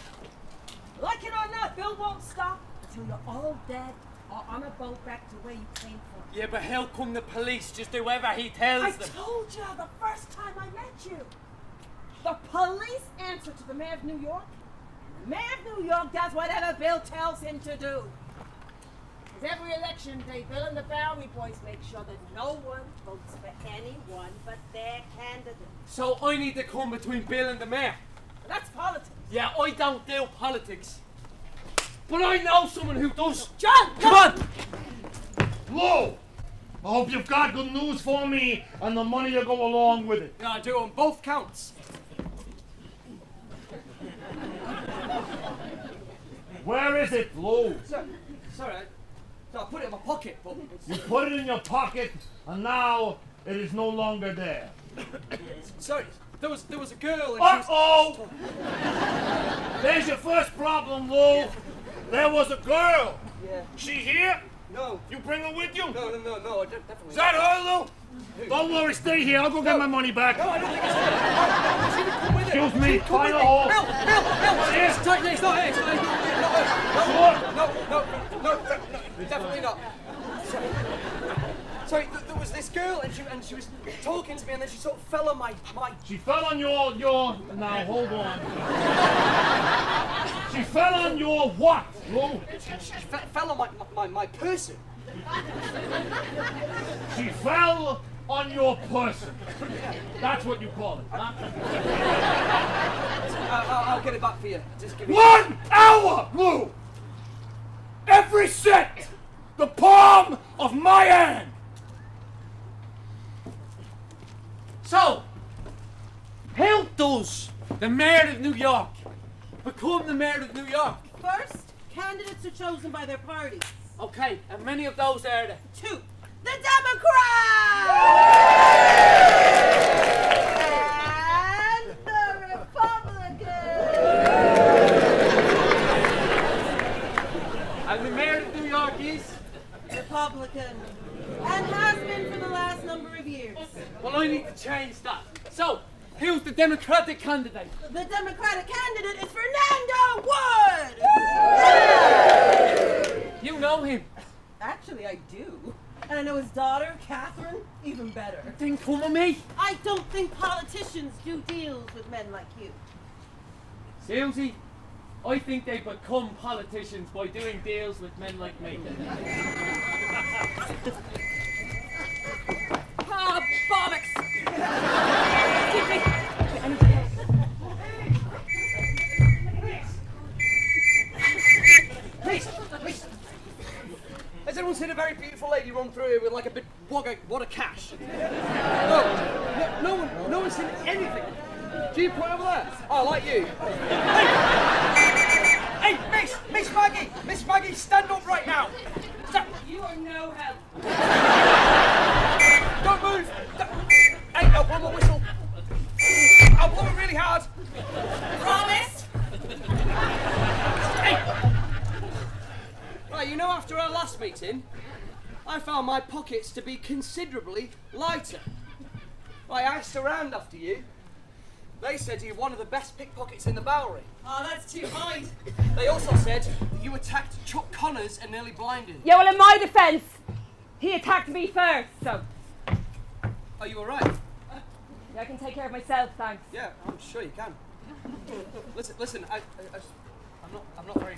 Like it or not, Bill won't stop until you're all dead or on a boat back to where you came from. Yeah, but how come the police just do whatever he tells I them? told you the first time I met you. The police answer to the mayor of New York. The mayor of New York does whatever Bill tells him to do. Because every election day, Bill and the Bowery boys make sure that no one votes for anyone but their candidate. So I need to come between Bill and the mayor. That's politics. Yeah, I don't do politics. But I know someone who does. John, Come on! Lou, I hope you've got good news for me and the money to go along with it. Yeah, I do on both counts. Where is it, Lou? Sorry, I put it in my pocket, but You put it in your pocket, and now it is no longer there. sorry. There was a girl and Uh-oh! There's your first problem, Lou. There was a girl. Yeah. She here? No. You bring her with you? No, I definitely. Is that her, Lou? Don't worry, stay here. I'll go get my money back. No, I don't think it's her. She didn't come with it. Excuse me, Come with find a me. hole. Bill, it's not her. It's not her. No, definitely not. Sorry, there was this girl, and she was talking to me, and then she sort of fell on my. She fell on your. Now hold on. She fell on your what, Lou? She fell on my person. She fell on your person. That's what you call it, huh? I'll get it back for you. Just give me 1 hour, Lou. Every cent, the palm of my hand. So, how does the mayor of New York become the mayor of New York? First, candidates are chosen by their parties. Okay, and many of those are the 2, the Democrats! And the Republicans! And the mayor of New York is? Republican. And has been for the last number of years. Well, I need to change that. So, who's the Democratic candidate? The Democratic candidate is Fernando Wood! You know him. Actually, I do. And I know his daughter, Catherine, even better. Then come with me. I don't think politicians do deals with men like you. Susie, I think they become politicians by doing deals with men like me. Ah, bollocks! Excuse me. Please! Has anyone seen a very beautiful lady run through here with like a big wad of cash? No one's seen anything. GPOAT over there? Oh, like you. Hey, Miss Maggie, stand up right now. You are no help. Don't move. Hey, I'll blow my whistle. I'll blow it really hard. Promise? Hey. Right, you know, after our last meeting, I found my pockets to be considerably lighter. I asked around after you. They said you're one of the best pickpockets in the Bowery. Oh, that's too high. They also said that you attacked Chuck Connors and nearly blinded him. Yeah, well, in my defence, he attacked me first, so. Are you alright? Yeah, I can take care of myself, thanks. Yeah, I'm sure you can. Listen, I'm not very.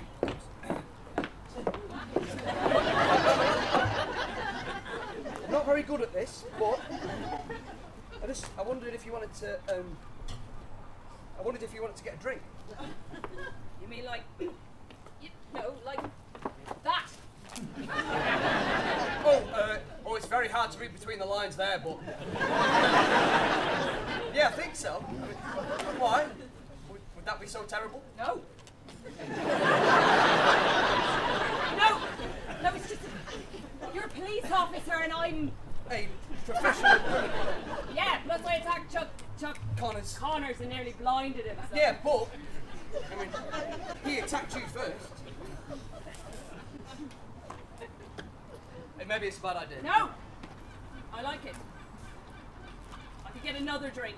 I'm not very good at this, but I wondered if you wanted to. I wondered if you wanted to get a drink. You mean like, like that? Oh, it's very hard to read between the lines there, but yeah, I think so. I mean, why? Would that be so terrible? No. No, it's just you're a police officer and I'm. A professional criminal. Yeah, that's why I attacked Chuck Connors and nearly blinded him. So. Yeah, but I mean, he attacked you first. Hey, maybe it's a bad idea. No, I like it. I could get another drink.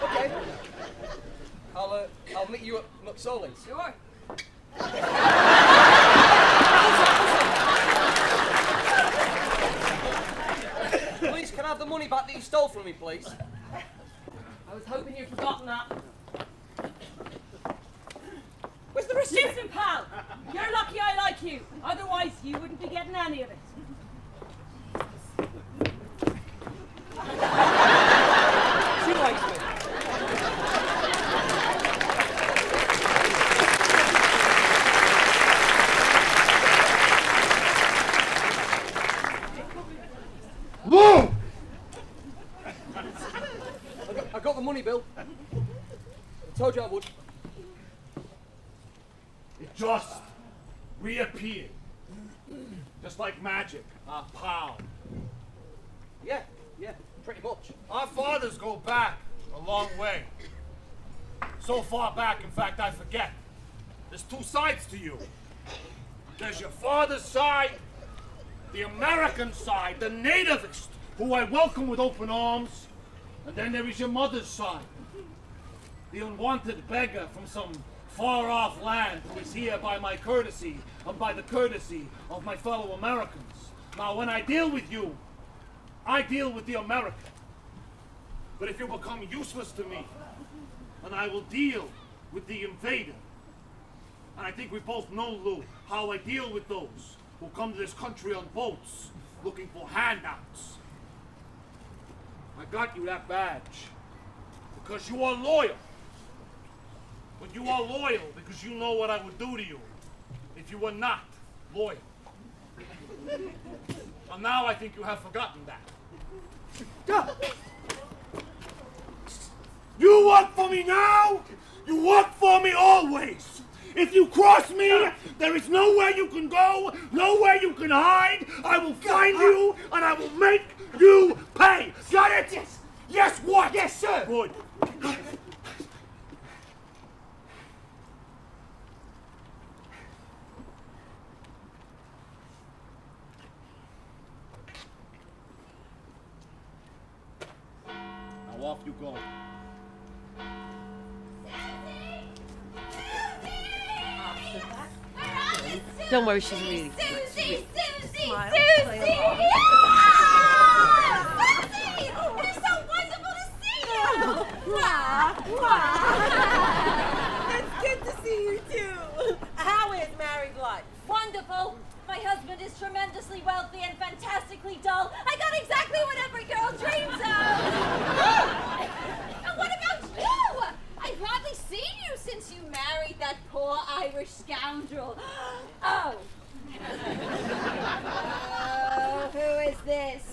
Okay. I'll meet you at McSorley's. Sure. Please, can I have the money back that you stole from me, please? I was hoping you'd forgotten that. Where's the receipt? Listen, pal, you're lucky I like you. Otherwise, you wouldn't be getting any of it. She likes me. Lou! I got the money, Bill. I told you I would. It just reappeared. Just like magic. Pow. Yeah, pretty much. Our fathers go back a long way. So far back, in fact, I forget. There's two sides to you. There's your father's side, the American side, the nativist, who I welcome with open arms. And then there is your mother's side, the unwanted beggar from some far-off land who is here by my courtesy and by the courtesy of my fellow Americans. Now, when I deal with you, I deal with the American. But if you become useless to me, and I will deal with the invader. And I think we both know, Lou, how I deal with those who come to this country on boats looking for handouts. I got you that badge because you are loyal. But you are loyal because you know what I would do to you if you were not loyal. And now I think you have forgotten that. You work for me now, you work for me always. If you cross me, there is nowhere you can go, nowhere you can hide. I will find you and I will make you pay. Got it? Yes. Yes, what? Yes, sir. Good. Now off you go. Don't worry, she's reading. Susie! Smile. Susie! Ah! Susie! It's so wonderful to see you! It's good to see you too. How is married life? Wonderful! My husband is tremendously wealthy and fantastically dull. I got exactly what every girl dreams of! And what about you? I've hardly seen you since you married that poor Irish scoundrel. Oh. Who is this?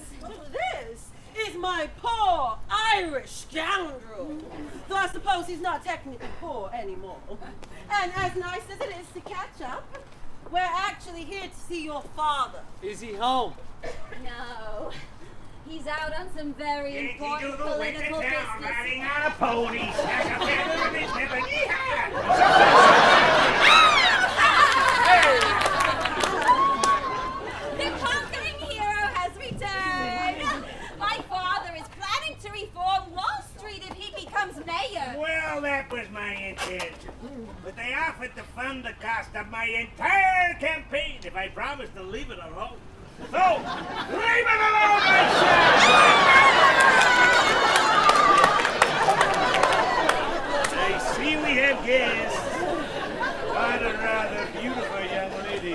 This is my poor Irish scoundrel. Though I suppose he's not technically poor anymore. And as nice as it is to catch up, we're actually here to see your father. Is he home? No. He's out on some very important political business. Riding on a pony. The conquering hero has returned. My father is planning to reform Wall Street if he becomes mayor. Well, that was my intention. But they offered to fund the cost of my entire campaign if I promised to leave it alone. So, leave it alone, I said! I see we have guests. What a rather beautiful young lady.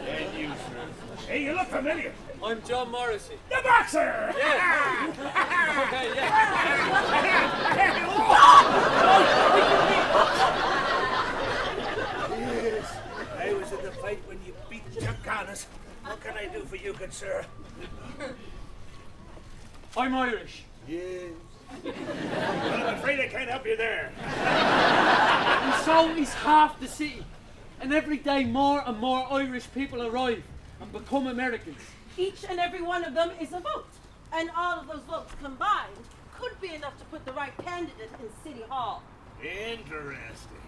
And you, sir. Hey, you look familiar. I'm John Morrissey. The boxer! Yeah. Okay, yeah. Yes, I was in the fight when you beat Chuck Connors. What can I do for you, good sir? I'm Irish. Yes. Well, I'm afraid I can't help you there. And so is half the city. And every day more and more Irish people arrive and become Americans. Each and every one of them is a vote. And all of those votes combined could be enough to put the right candidate in City Hall. Interesting.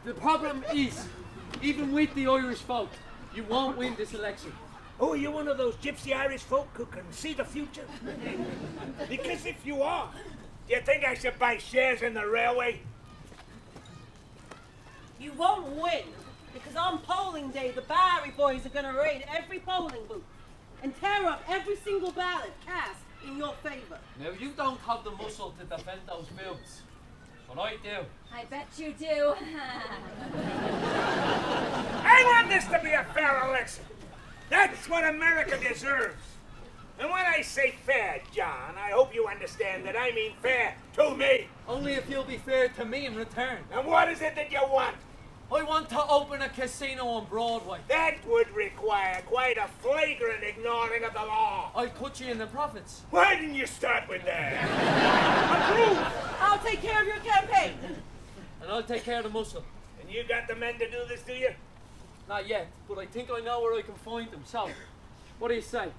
The problem is, even with the Irish vote, you won't win this election. Oh, you're one of those gypsy Irish folk who can see the future? Because if you are, do you think I should buy shares in the railway? You won't win, because on polling day, the Barry boys are going to raid every polling booth and tear up every single ballot cast in your favor. Now, you don't have the muscle to defend those votes, but I do. I bet you do. I want this to be a fair election. That's what America deserves. And when I say fair, John, I hope you understand that I mean fair to me. Only if you'll be fair to me in return. And what is it that you want? I want to open a casino on Broadway. That would require quite a flagrant ignoring of the law. I'll put you in the profits. Why didn't you start with that? Approve. I'll take care of your campaign. And I'll take care of the muscle. And you got the men to do this, do you? Not yet, but I think I know where I can find them. So, what do you say?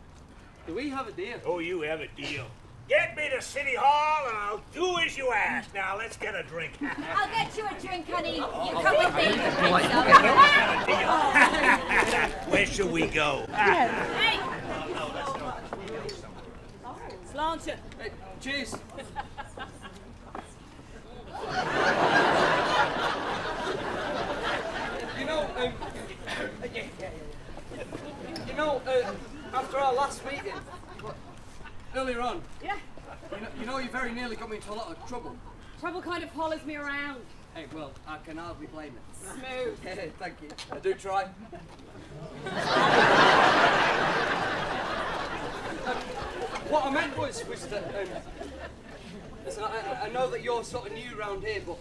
Do we have a deal? Oh, you have a deal. Get me to City Hall and I'll do as you ask. Now, let's get a drink. I'll get you a drink, honey. You come with me. Where should we go? Hey! Sláinte. Hey, cheers. But earlier on, Yeah. you know you very nearly got me into a lot of trouble. Trouble kind of follows me around. Hey, well, I can hardly blame it. Smooth. Hey, thank you. I do try. What I meant was that, listen, I know that you're sort of new around here, but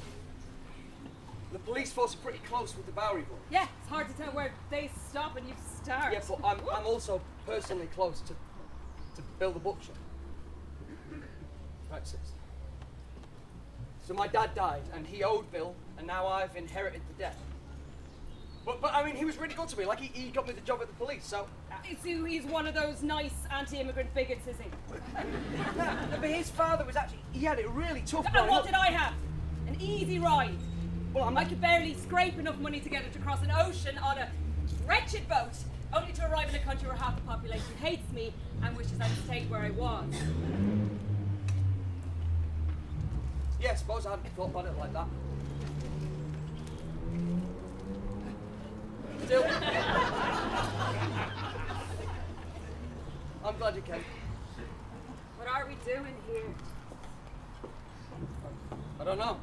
the police force are pretty close with the Bowery boys. Yeah, it's hard to tell where they stop and you start. Yeah, but I'm also personally close to Bill the Butcher. Right, sis. So my dad died, and he owed Bill, and now I've inherited the debt. But I mean, he was really good to me. Like, he got me the job at the police, so... So he's one of those nice anti-immigrant bigots, is he? Yeah, but his father was actually... He had it really tough. And what did I have? An easy ride. Well, I could barely scrape enough money together to cross an ocean on a wretched boat, only to arrive in a country where half the population hates me and wishes I'd stayed where I was. Yeah, I suppose I hadn't thought about it like that. Still... I'm glad you came. What are we doing here? I don't know.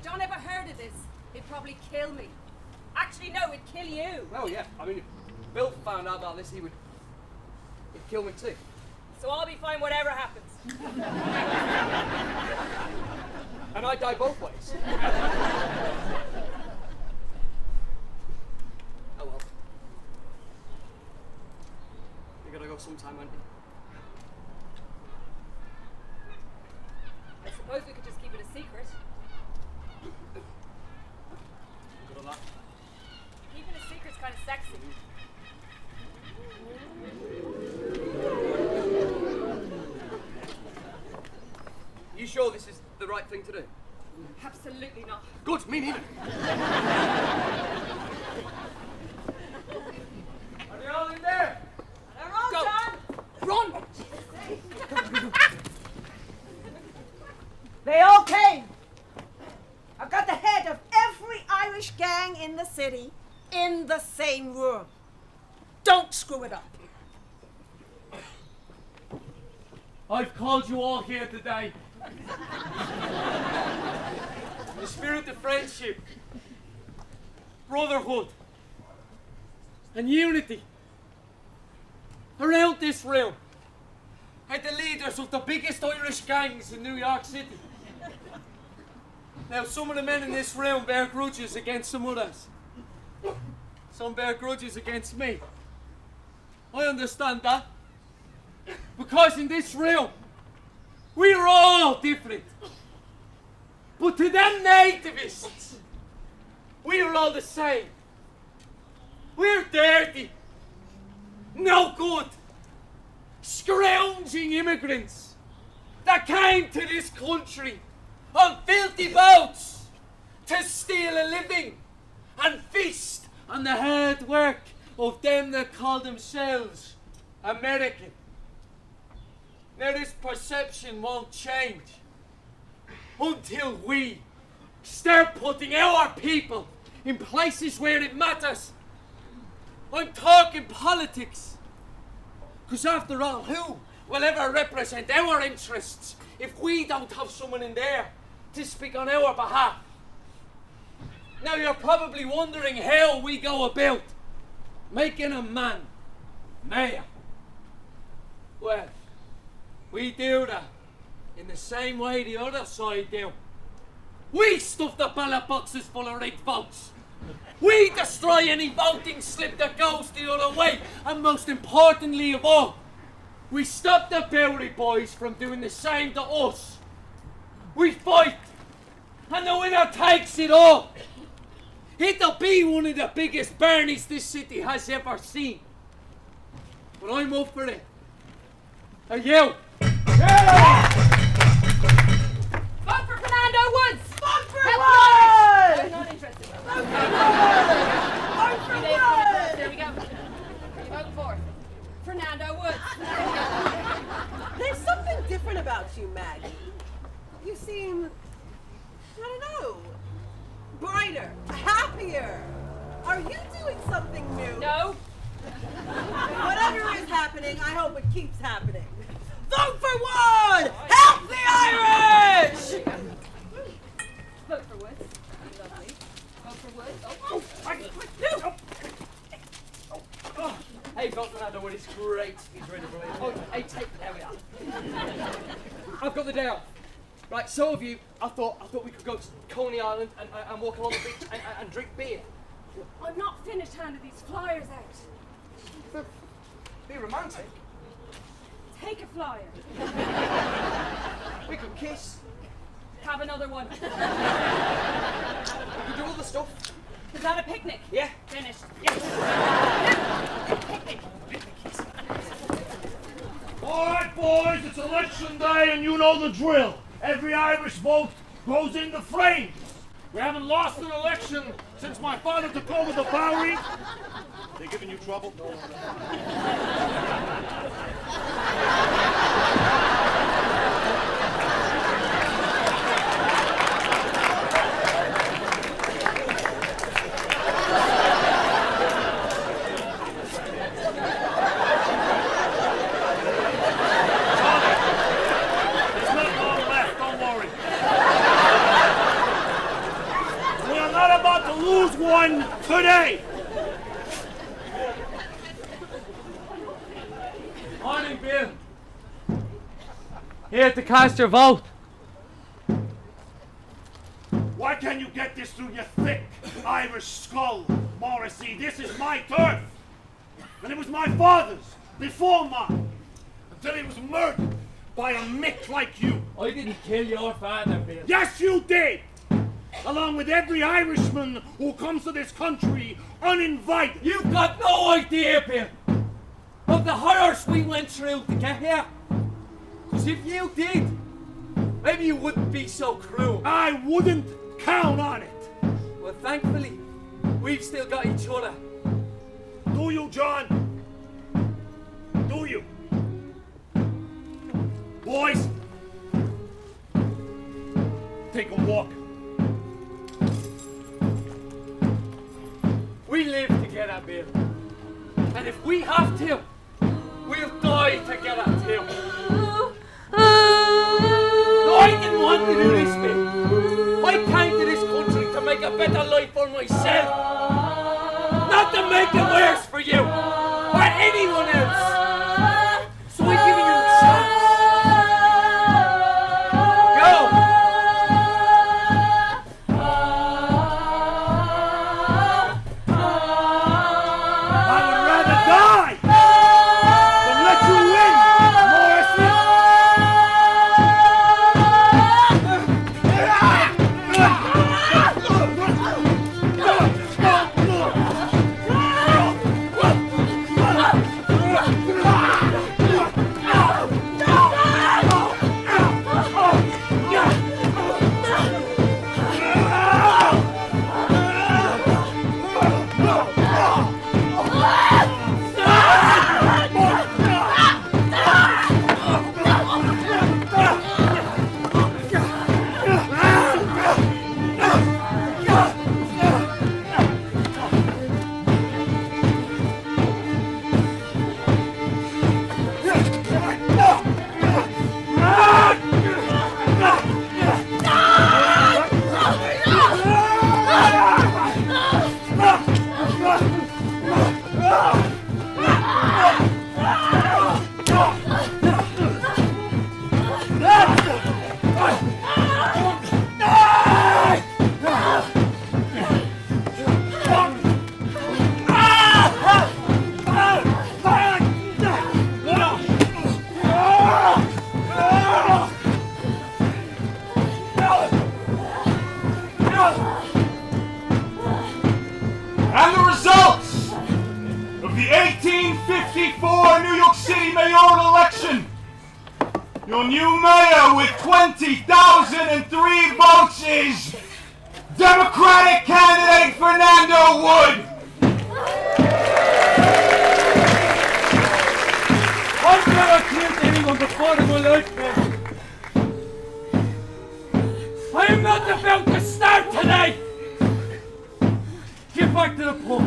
John ever heard of this? He'd probably kill me. Actually, no, he'd kill you. Oh, yeah. I mean, if Bill found out about this, he'd kill me too. So I'll be fine whatever happens. And I die both ways. Oh well. You gotta go sometime, aren't you? I suppose we could just keep it a secret. Good on that. Keeping a secret's kind of sexy. You sure this is the right thing to do? Absolutely not. Good, me neither. Are they all in there? They're all Go. done. Run! They all came. I've got the head of every Irish gang in the city in the same room. Don't screw it up. I've called you all here today. In the spirit of friendship, brotherhood, and unity. Around this room are the leaders of the biggest Irish gangs in New York City. Now, some of the men in this room bear grudges against some others. Some bear grudges against me. I understand that. Because in this room, we're all different. But to them nativists, we're all the same. We're dirty, no good, scrounging immigrants that came to this country on filthy boats to steal a living and feast on the hard work of them that call themselves American. Now this perception won't change until we start putting our people in places where it matters. I'm talking politics. Because after all, who will ever represent our interests if we don't have someone in there to speak on our behalf? Now you're probably wondering how we go about making a man mayor. Well, we do that in the same way the other side do. We stuff the ballot boxes full of rigged votes. We destroy any voting slip that goes the other way. And most importantly of all, we stop the Bowery boys from doing the same to us. We fight, and the winner takes it all. It'll be one of the biggest barneys this city has ever seen. But I'm up for it. Are you? Vote for Fernando Woods! Vote for Help Wood! I'm not interested. Vote for Wood! Vote for Wood! There we go. Who you voting for? Fernando Woods. There's something different about you, Maggie. You seem, I don't know, brighter, happier. Are you doing something new? No. Whatever is happening, I hope it keeps happening. Vote for Wood! Help the Irish! Vote for Wood. Lovely. Vote for Wood. Oh. Hey, vote for that Wood. It's great. He's really brilliant. Oh, hey, there we are. I've got the day off. Right, so have you. I thought we could go to Coney Island and walk along the beach and drink beer. I'm not finished handing these flyers out. Be romantic. Take a flyer. We could kiss. Have another one. We could do all the stuff. Is that a picnic? Yeah. Finished. All right, boys, it's election day and you know the drill. Every Irish vote goes in the flames. We haven't lost an election since my father took over the Bowery. They giving you trouble? Lose one today. Morning, Bill. Here to cast your vote. Why can't you get this through your thick Irish skull, Morrissey? This is my turf. And it was my father's, before mine. Until he was murdered by a mick like you. I didn't kill your father, Bill. Yes, you did! Along with every Irishman who comes to this country uninvited. You've got no idea, Bill, of the horrors we went through to get here. Because if you did, maybe you wouldn't be so cruel. I wouldn't count on it. Well, thankfully, we've still got each other. Do you, John? Do you? Boys, take a walk. We live together, Bill. And if we have to, we'll die together too. No, I didn't want to do this, Bill. I came to this country to make a better life for myself. Not to make it worse for you or anyone else. So I'm giving you a chance. Go! And the results of the 1854 New York City mayoral election. Your new mayor with 20,003 votes is Democratic candidate Fernando Wood. I've never killed anyone before in my life, man. I am not about to start today. Get back to the pub.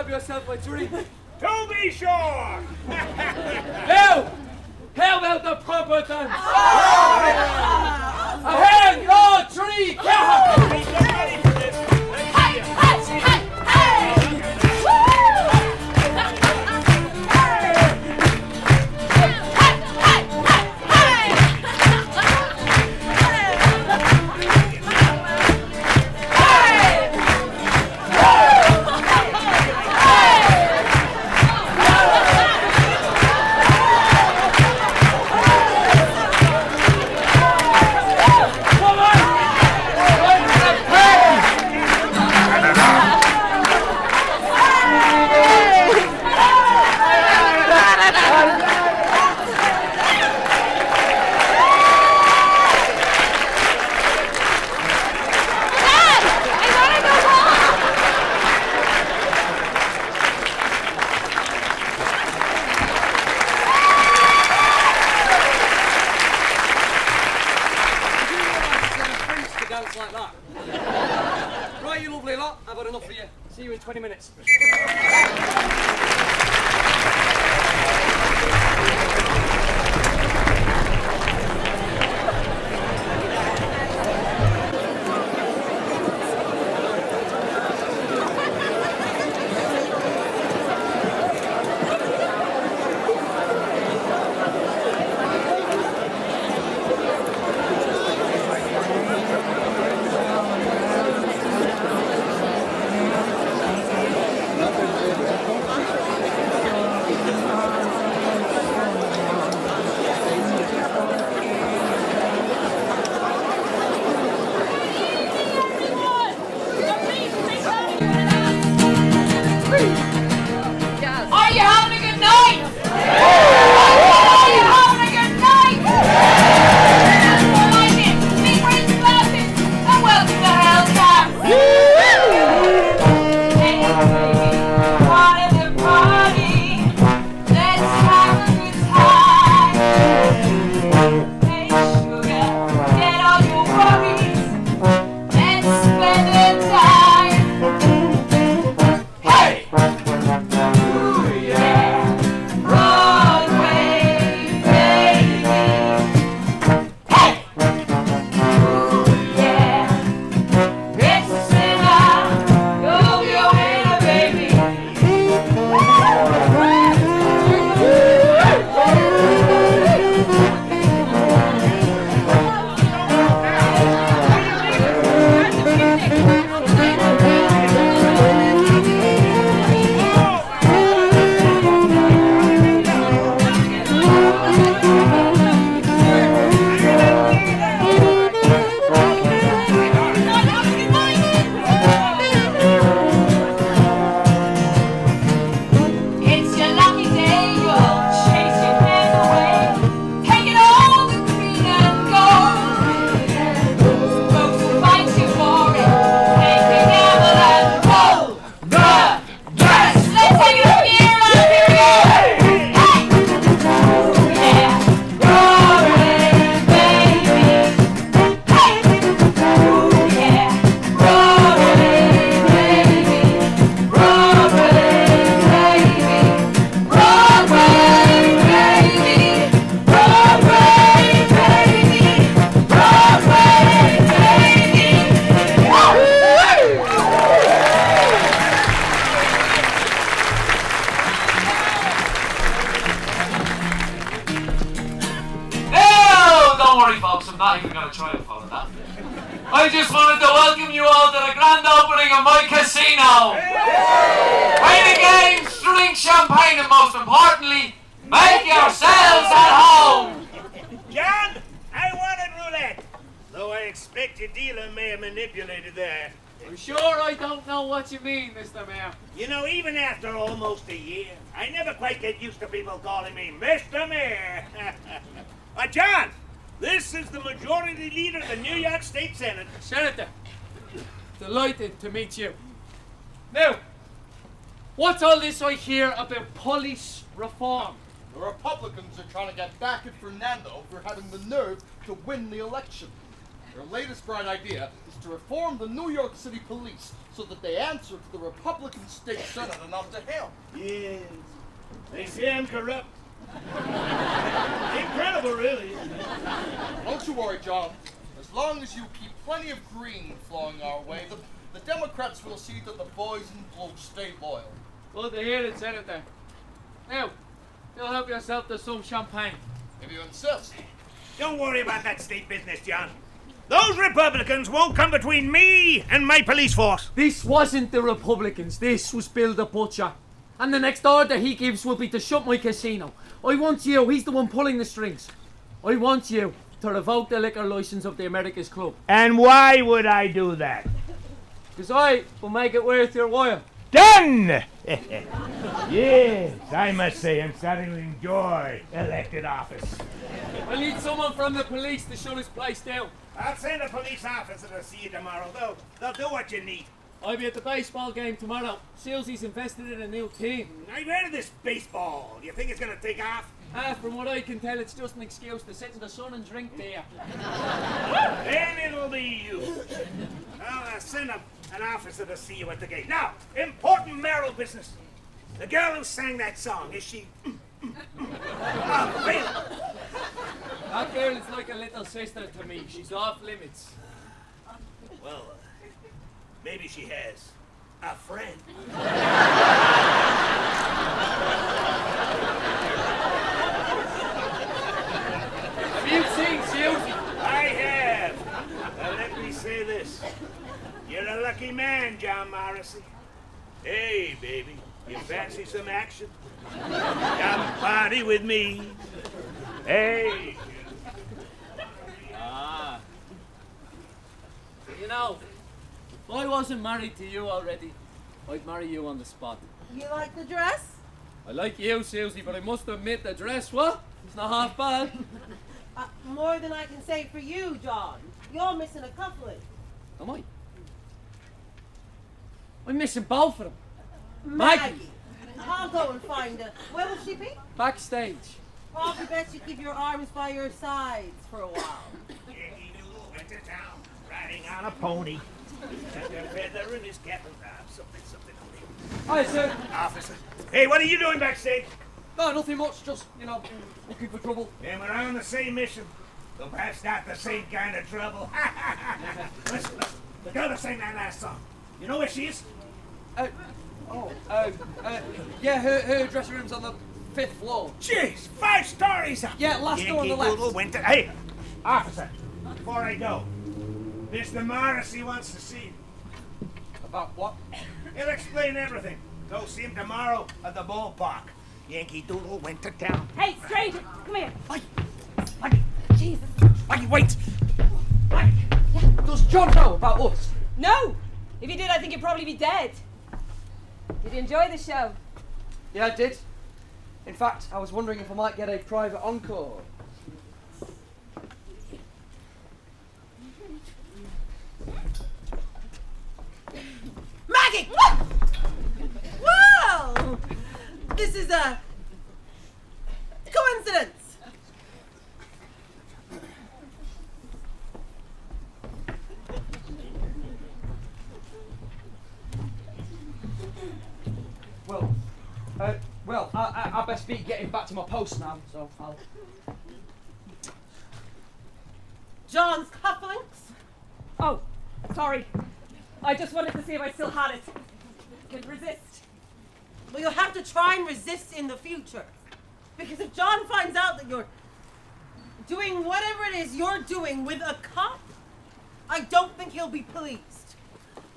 grab yourself a drink. To be sure! Now, how about the proper dance? A hand, no, tree, cat. Get ready for this. Let's see ya. Like that. Right, you lovely lot. I've had enough of you. See you in 20 minutes. Are you having a good night? Are you having a good night? That's more like it. Big rings glasses and welcome to Hellcat. Hey baby, part of the party. Let's have a good time. Hey sugar, get all your worries. Let's spend the time. Hey! Ooh, yeah. Broadway, baby. Hey! Ooh, yeah. It's a sinner. Go your hair, baby. It's your lucky day, you'll chase your cares away, taking all the green and gold. Folks will fight you for it, take the gamble and roll the dice. Let's take it from here and here we go. Hey! Yeah, Broadway, baby. Hey! Ooh, yeah, Broadway, baby. Broadway, baby. Broadway, baby. Broadway, baby. Broadway, baby. Oh, don't worry, folks. I'm not even going to try and follow that. I just wanted to welcome you all to the grand opening of my casino. Play the games, drink champagne, and most importantly, make yourselves at home. John, I wanted roulette. Though I expect your dealer may have manipulated that. I'm sure I don't know what you mean, Mr. Mayor. You know, even after almost a year, I never quite get used to people calling me Mr. Mayor. John, this is the majority leader of the New York State Senate. Senator, delighted to meet you. Now, what's all this I hear about police reform? The Republicans are trying to get back at Fernando for having the nerve to win the election. Their latest bright idea is to reform the New York City police so that they answer to the Republican state senate and not to him. Yes. They say I'm corrupt. Incredible, really. Don't you worry, John. As long as you keep plenty of green flowing our way, the Democrats will see that the boys in blue stay loyal. Good to hear it, Senator. Now, you'll help yourself to some champagne. If you insist. Don't worry about that state business, John. Those Republicans won't come between me and my police force. This wasn't the Republicans, this was Bill the Butcher. And the next order he gives will be to shut my casino. I want you, he's the one pulling the strings. I want you to revoke the liquor license of the America's Club. And why would I do that? Because I will make it worth your while. Done! Yes, I must say I'm starting to enjoy elected office. I need someone from the police to shut this place down. I'll send a police officer to see you tomorrow. They'll do what you need. I'll be at the baseball game tomorrow. Susie's invested in a new team. I've heard of this baseball. You think it's going to take off? From what I can tell, it's just an excuse to sit in the sun and drink beer. Then it'll be you. I'll send an officer to see you at the gate. Now, important mayoral business. The girl who sang that song, is she available? That girl is like a little sister to me. She's off limits. Well, maybe she has a friend. Have you seen Susie? I have. Now let me say this. You're a lucky man, John Morrissey. Hey, baby, you fancy some action? Come party with me. Hey. You know, if I wasn't married to you already, I'd marry you on the spot. You like the dress? I like you, Susie, but I must admit the dress, what? It's not half bad. More than I can say for you, John. You're missing a couplet. Am I? I'm missing both of them. Maggie. I'll go and find her. Where will she be? Backstage. Probably best you keep your arms by your sides for a while. Yankee Doodle went to town, riding on a pony. And a feather in his cap and something. Hi, sir. Officer. Hey, what are you doing backstage? No, nothing much. Just, looking for trouble. And we're on the same mission. Though perhaps not the same kind of trouble. Listen. The girl that sang that last song. You know where she is? Yeah, her dressing room's on the 5th floor. Jeez, 5 stories up. Yeah, last door on the Yankee left. Doodle went to... Hey, officer, before I go, Mr. Morrissey wants to see you. About what? He'll explain everything. Go see him tomorrow at the ballpark. Yankee Doodle went to town. Hey, stranger, come here. Maggie, Jesus. Maggie, wait. Maggie, does John know about us? No. If you did, I think you'd probably be dead. Did you enjoy the show? Yeah, I did. In fact, I was wondering if I might get a private encore. Maggie! Wow! This is a coincidence. Well, I best be getting back to my post now, so I'll... John's cufflinks? Oh, sorry. I just wanted to see if I still had it. Could resist. Well, you'll have to try and resist in the future. Because if John finds out that you're doing whatever it is you're doing with a cop, I don't think he'll be pleased.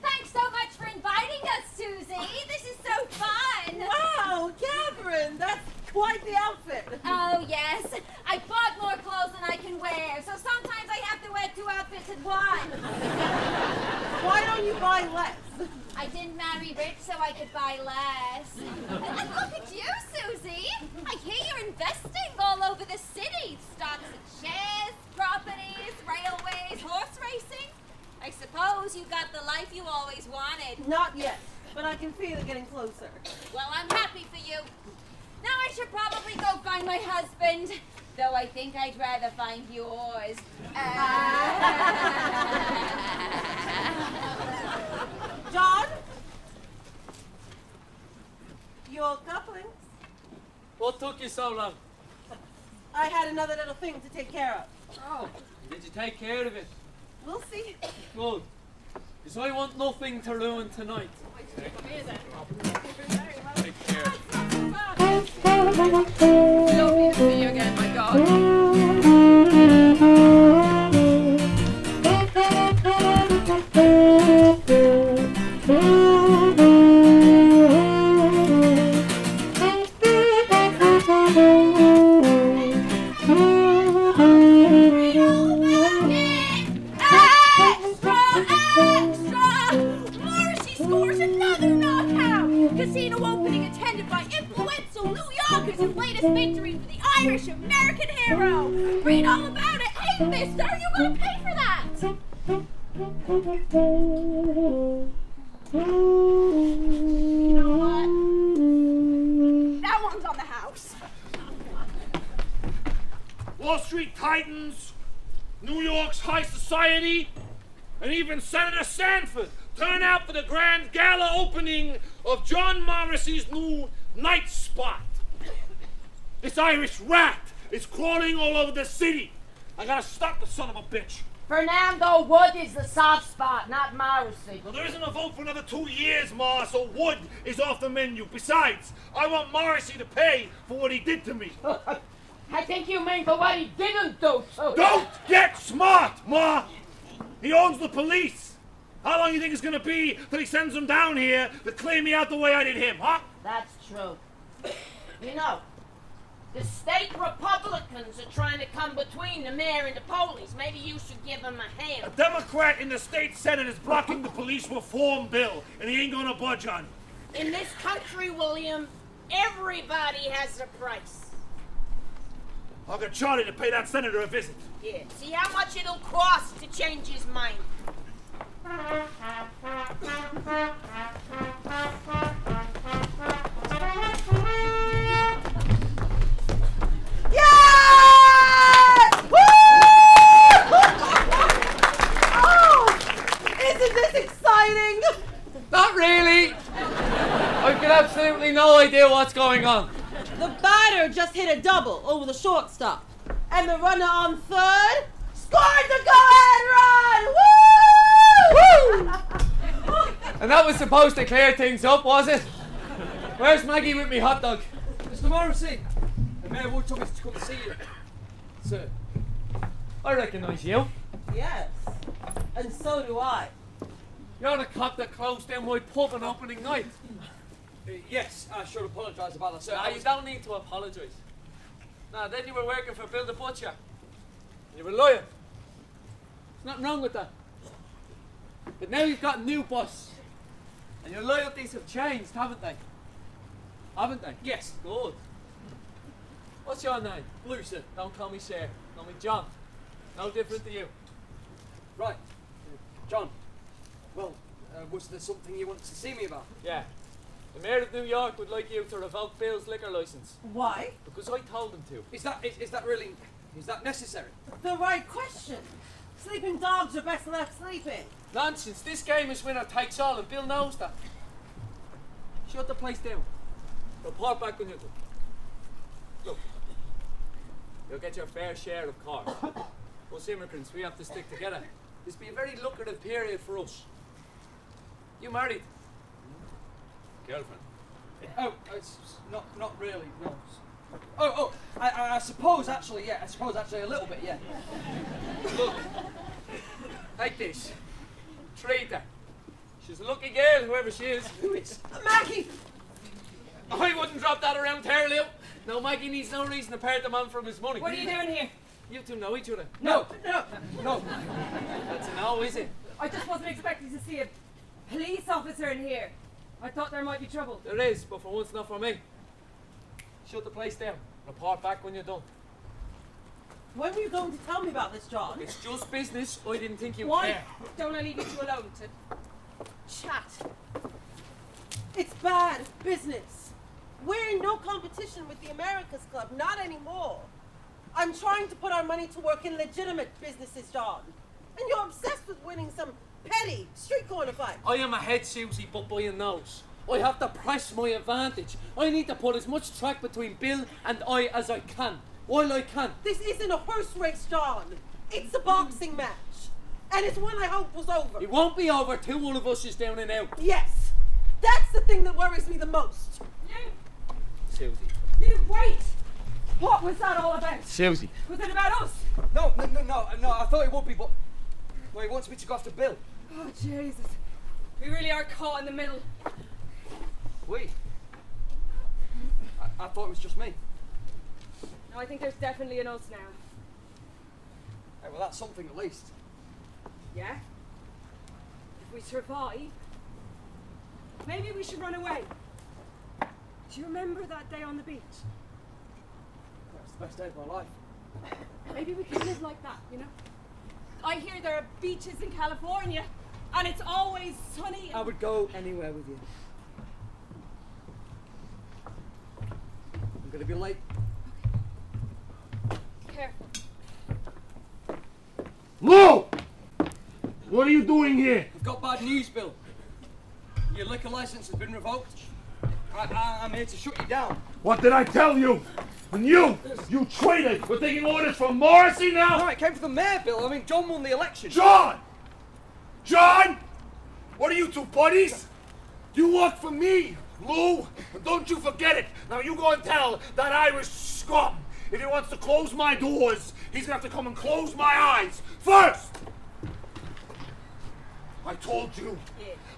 Thanks so much for inviting us, Susie. This is so fun. Wow, Catherine, that's quite the outfit. Oh, yes. I bought more clothes than I can wear, so sometimes I have to wear 2 outfits at once. Why don't you buy less? I didn't marry rich so I could buy less. And look at you, Susie. I hear you're investing all over the city. Stocks and shares, properties, railways, horse racing. I suppose you got the life you always wanted. Not yet, but I can feel it getting closer. Well, I'm happy for you. Now I should probably go find my husband. though I think I'd rather find yours. John? Your couplings? What took you so long? I had another little thing to take care of. Oh, did you take care of it? We'll see. Good. Because I want nothing to ruin tonight. Take care. Lovely to see you again, my God. Casino opening attended by influential New Yorkers and latest victory for the Irish American hero. Read all about it. Hey, mister, are you going to pay for that? You know what? That one's on the house. Wall Street Titans, New York's high society, and even Senator Sanford turn out for the grand gala opening of John Morrissey's new night spot. This Irish rat is crawling all over the city. I gotta stop the son of a bitch. Fernando Wood is the soft spot, not Morrissey. Well, there isn't a vote for another 2 years, Ma, so Wood is off the menu. Besides, I want Morrissey to pay for what he did to me. I think you mean for what he didn't do. Don't get smart, Ma! He owns the police. How long do you think it's gonna be till he sends them down here to clean me out the way I did him, huh? That's true. You know, the state Republicans are trying to come between the mayor and the police. Maybe you should give them a hand. A Democrat in the state Senate is blocking the police reform bill, and he ain't gonna budge on it. In this country, William, everybody has a price. I'll get Charlie to pay that senator a visit. Yeah, see how much it'll cost to change his mind. Yes! Woo! Oh, isn't this exciting? Not really. I've got absolutely no idea what's going on. The batter just hit a double over the shortstop, and the runner on third scored the go-ahead run. Woo! And that was supposed to clear things up, was it? Where's Maggie with me hot dog? Mr. Morrissey, the Mayor Wood told me to come to see you. Sir. I recognise you. Yes, and so do I. You're the cop that closed down my pub on opening night. Yes, I should apologise about that, sir. Nah, you don't need to apologise. Nah, then you were working for Bill the Butcher. You were lying. There's nothing wrong with that. But now you've got a new boss. And your loyalties have changed, haven't they? Haven't they? Yes. Good. What's your name? Blue, sir. Don't call me Sir. Call me John. No different to you. Right. John. Well, was there something you wanted to see me about? Yeah. The Mayor of New York would like you to revoke Bill's liquor license. Why? Because I told him to. Is that really, is that necessary? The right question. Sleeping dogs are best left sleeping. Nonsense. This game is winner takes all, and Bill knows that. Shut the place down. Report back when you do. Look, you'll get your fair share of course. Us immigrants, we have to stick together. This will be a very lucrative period for us. You married? Girlfriend? Oh, it's not really, no. Oh, I suppose actually, yeah. I suppose actually a little bit, yeah. Look, take this. Treat her. She's a lucky girl, whoever she is. Who is? Maggie! I wouldn't drop that around her, Lou. No, Maggie needs no reason to part the man from his money. What are you doing here? You two know each other. No. That's a no, is it? I just wasn't expecting to see a police officer in here. I thought there might be trouble. There is, but for once not for me. Shut the place down. Report back when you're done. When were you going to tell me about this, John? It's just business. I didn't think you'd Why? care. Don't I leave you two alone to chat? It's bad business. We're in no competition with the America's Club, not anymore. I'm trying to put our money to work in legitimate businesses, John. And you're obsessed with winning some petty street corner fight. I am ahead, Susie, but by a nose. I have to press my advantage. I need to put as much track between Bill and I as I can, while I can. This isn't a horse race, John. It's a boxing match. And it's one I hope was over. It won't be over till one of us is down and out. Yes. That's the thing that worries me the most. Susie. You wait! What was that all about? Susie. Was it about us? No, I thought it would be, but well, he wants me to go after Bill. Oh, Jesus. We really are caught in the middle. We? I thought it was just me. No, I think there's definitely an us now. Hey, well, that's something at least. Yeah? If we survive, maybe we should run away. Do you remember that day on the beach? That's the best day of my life. Maybe we could live like that, you know? I hear there are beaches in California, and it's always sunny. I would go anywhere with you. I'm gonna be late. Careful. Lou! What are you doing here? I've got bad news, Bill. Your liquor license has been revoked. I'm here to shut you down. What did I tell you? And you traitor, we're taking orders from Morrissey now? No, it came from the mayor, Bill. I mean, John won the election. John! John! What are you two buddies? You work for me, Lou. And don't you forget it. Now you go and tell that Irish scum, if he wants to close my doors, he's gonna have to come and close my eyes first. I told you.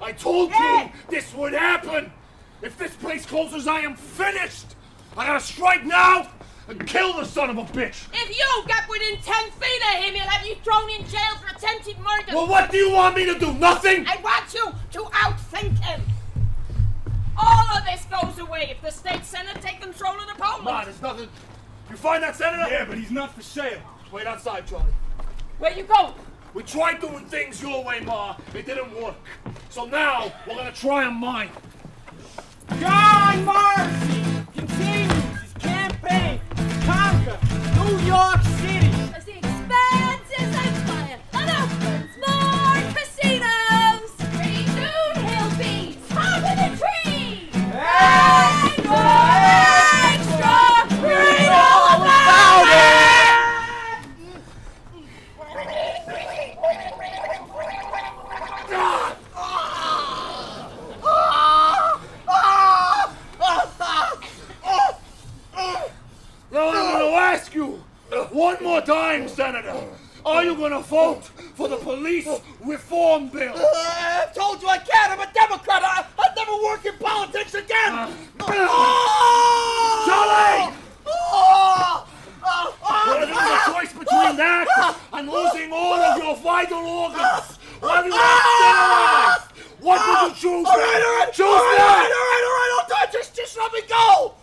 I told you this would happen. If this place closes, I am finished. I gotta strike now and kill the son of a bitch. If you get within 10 feet of him, he'll have you thrown in jail for attempted murder. Well, what do you want me to do? Nothing? I want you to outthink him. All of this goes away if the state senate take control of the Parliament. Nah, there's nothing. You find that senator? Yeah, but he's not for sale. Wait outside, Charlie. Where you go? We tried doing things your way, Ma. It didn't work. So now, we're gonna try 'em mine. John Morrissey continues his campaign to conquer New York City. As he expands his empire and opens more casinos. Renewed hill beats, top of the tree. Extra! Extra! Read all about it! Now I'm gonna ask you one more time, Senator. Are you gonna vote for the police reform bill? I've told you I can't. I'm a Democrat. I'll never work in politics again. Charlie! Well, there's a choice between that and losing all of your vital organs while you are still alive. What would you choose? All right. Choose all that! right. Just let me go.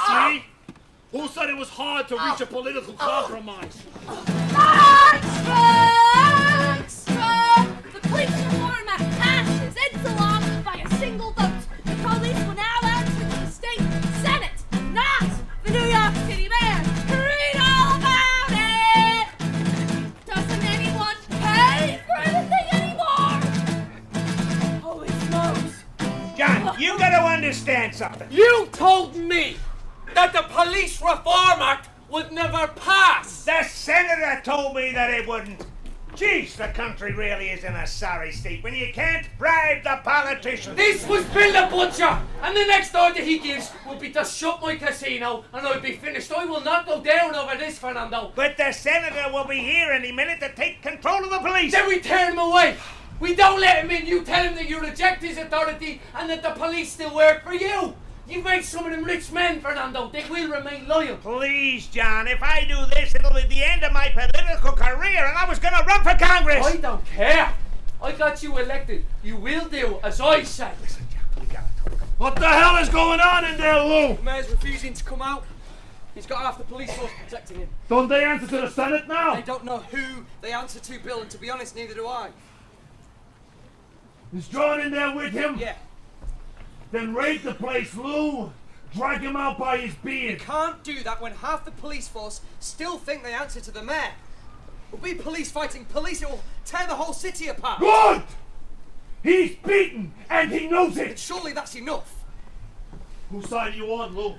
See? Who said it was hard to reach a political compromise? Extra! Extra! The police reform act passes into law by a single vote. The police will now answer to the state senate, not the New York City mayor. Read all about it! Doesn't anyone pay for anything anymore? Holy smokes! John, you gotta understand something. You told me that the Police Reform Act would never pass. The senator told me that it wouldn't. Jeez, the country really is in a sorry state when you can't bribe the politicians. This was Bill the Butcher, and the next order he gives will be to shut my casino, and I'll be finished. I will not go down over this, Fernando. But the senator will be here any minute to take control of the police. Then we turn him away. We don't let him in. You tell him that you reject his authority and that the police still work for you. You've made some of them rich men, Fernando. They will remain loyal. Please, John, if I do this, it'll be the end of my political career, and I was gonna run for Congress. I don't care. I got you elected. You will do as I say. Listen, John, we gotta talk. What the hell is going on in there, Lou? The mayor's refusing to come out. He's got half the police force protecting him. Don't they answer to the Senate now? They don't know who they answer to, Bill, and to be honest, neither do I. Is John in there with him? Yeah. Then raid the place, Lou. Drag him out by his You beard. can't do that when half the police force still think they answer to the mayor. We'll be police fighting police. It will tear the whole city apart. Good! He's beaten, and he knows But it! surely that's enough. Whose side are you on, Lou?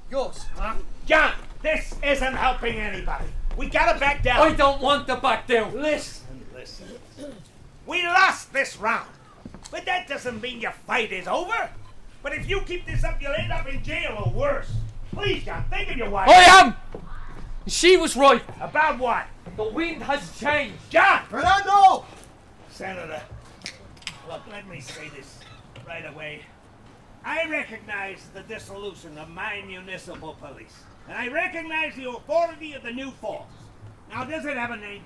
Yours. Huh? John, this isn't helping anybody. We gotta back down. I don't want to back down. Listen. We lost this round. But that doesn't mean your fight is over. But if you keep this up, you'll end up in jail or worse. Please, John, think of your wife. I am! She was right. About what? The wind has changed. John! Fernando! Senator, look, let me say this right away. I recognize the dissolution of my municipal police. And I recognize the authority of the new force. Now, does it have a name?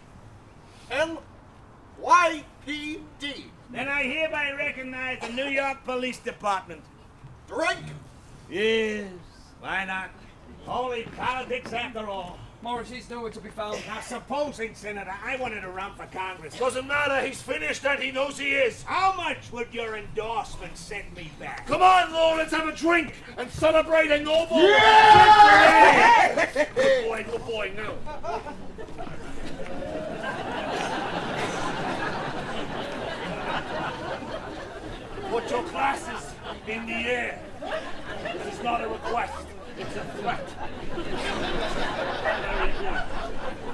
NYPD. Then I hereby recognize the New York Police Department. Drink. Yes, why not? Only politics after all. Morrissey's nowhere to be found. Now, supposing, Senator, I wanted to run for Congress. Doesn't matter, he's finished and he knows he is. How much would your endorsement set me back? Come on, Lou, let's have a drink and celebrate a noble victory! Good boy, now. Put your glasses in the air. This is not a request, it's a threat. Very good.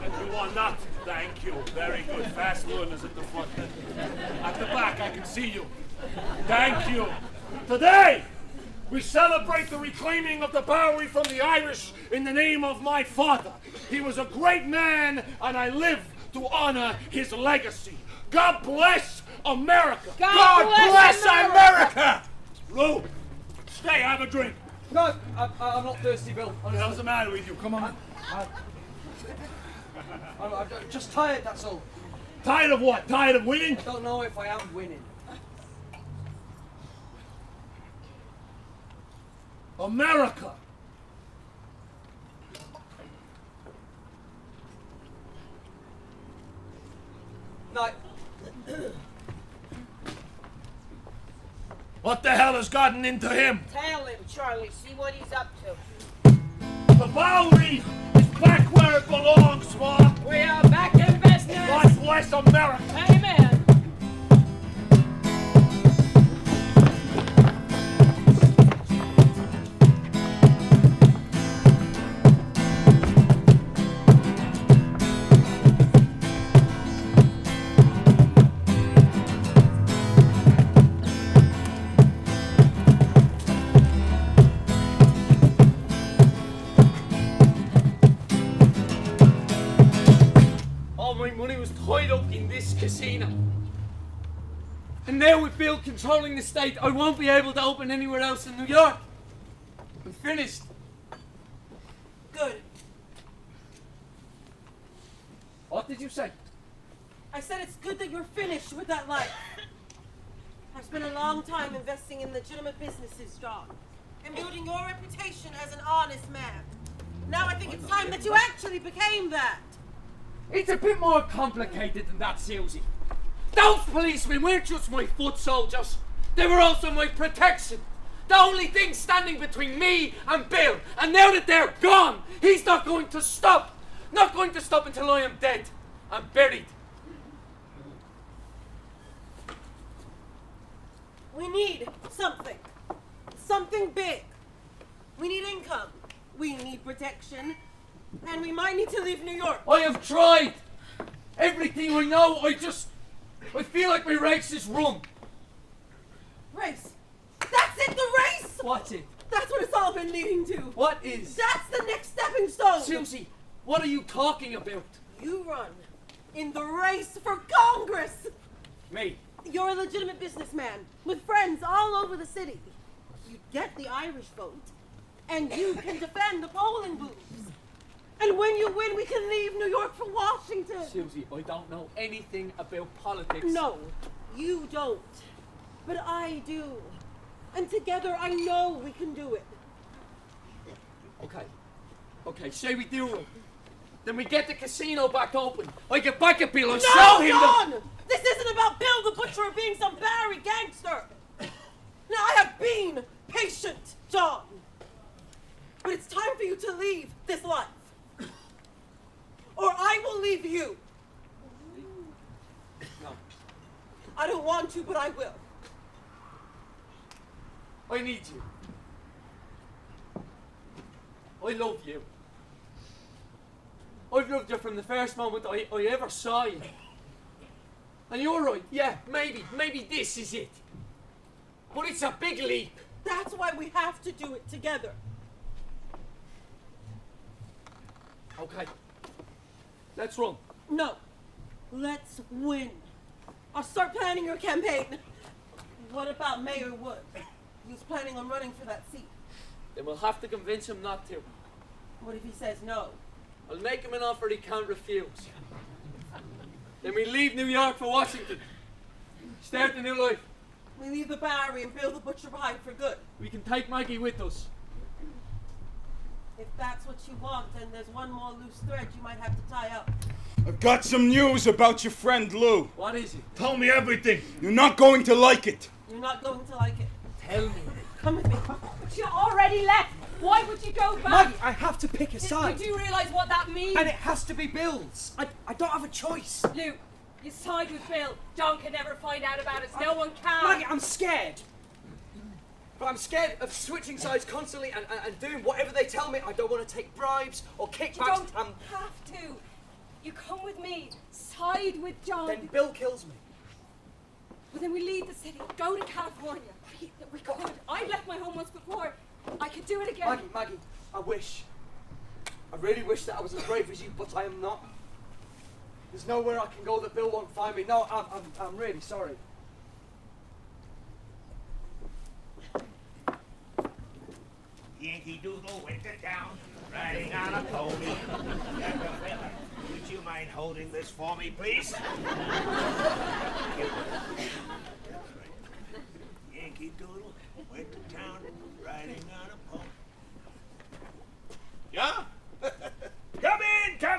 And you are not, thank you. Very good. Fast learners at the front. At the back, I can see you. Thank you. Today, we celebrate the reclaiming of the Bowery from the Irish in the name of my father. He was a great man, and I live to honor his legacy. God bless America. God bless America. Lou, stay, have a drink. No, I'm not thirsty, Bill. What the hell's the matter with you? Come on. I'm just tired, that's all. Tired of what? Tired of winning? I don't know if I am winning. America. No. What the hell has gotten into him? Tell him, Charlie. See what he's up to. The Bowery is back where it belongs, Ma. We are back in business. God bless America. Amen. All my money was tied up in this casino. And now with Bill controlling the state, I won't be able to open anywhere else in New York. I'm finished. Good. What did you say? I said it's good that you're finished with that life. I've spent a long time investing in legitimate businesses, John, and building your reputation as an honest man. Now I think it's time that you actually became that. It's a bit more complicated than that, Susie. Those policemen weren't just my foot soldiers. They were also my protection. The only thing standing between me and Bill. And now that they're gone, he's not going to stop. Not going to stop until I am dead and buried. We need something. Something big. We need income. We need protection. And we might need to leave New York. I have tried. Everything I know, I feel like my race is run. Race. That's it, the race! What's it? That's what it's all been leading to. What is? That's the next stepping stone. Susie, what are you talking about? You run in the race for Congress. Me? You're a legitimate businessman with friends all over the city. You get the Irish vote, and you can defend the polling booths. And when you win, we can leave New York for Washington. Susie, I don't know anything about politics. No, you don't. But I do. And together, I know we can do it. Okay, say we do it. Then we get the casino back open. I get back at Bill and No, show him John! This isn't about Bill the Butcher or being some Barry gangster. Now, I have been patient, John. But it's time for you to leave this life. Or I will leave you. No. I don't want to, but I will. I need you. I love you. I've loved you from the first moment I ever saw you. And you're right, yeah, maybe this is it. But it's a big leap. That's why we have to do it together. Okay. Let's run. No. Let's win. I'll start planning your campaign. What about Mayor Wood? He was planning on running for that seat. Then we'll have to convince him not to. What if he says no? I'll make him an offer he can't refuse. Then we leave New York for Washington. Start a new life. We leave the Bowery and build the butcher behind for good. We can take Maggie with us. If that's what you want, then there's one more loose thread you might have to tie up. I've got some news about your friend Lou. What is it? Tell me everything. You're not going to like it. You're not going to like it. Tell me. Come with me. But you already left. Why would you go back? Maggie, I have to pick a side. Do you realise what that means? And it has to be Bill's. I don't have a choice. Lou, you side with Bill. John can never find out about us. No one can. Maggie, I'm scared. But I'm scared of switching sides constantly and doing whatever they tell me. I don't want to take bribes or kickbacks. You don't have to. You come with me. Side with John. Then Bill kills me. Well, then we leave the city. Go to California. We could. I left my home once before. I could do it again. Maggie, I really wish that I was as brave as you, but I am not. There's nowhere I can go that Bill won't find me. No, I'm really sorry. Yankee Doodle went to town, riding on a pony. Would you mind holding this for me, please? That's right. Yankee Doodle went to town, riding on a pony. Yeah? Come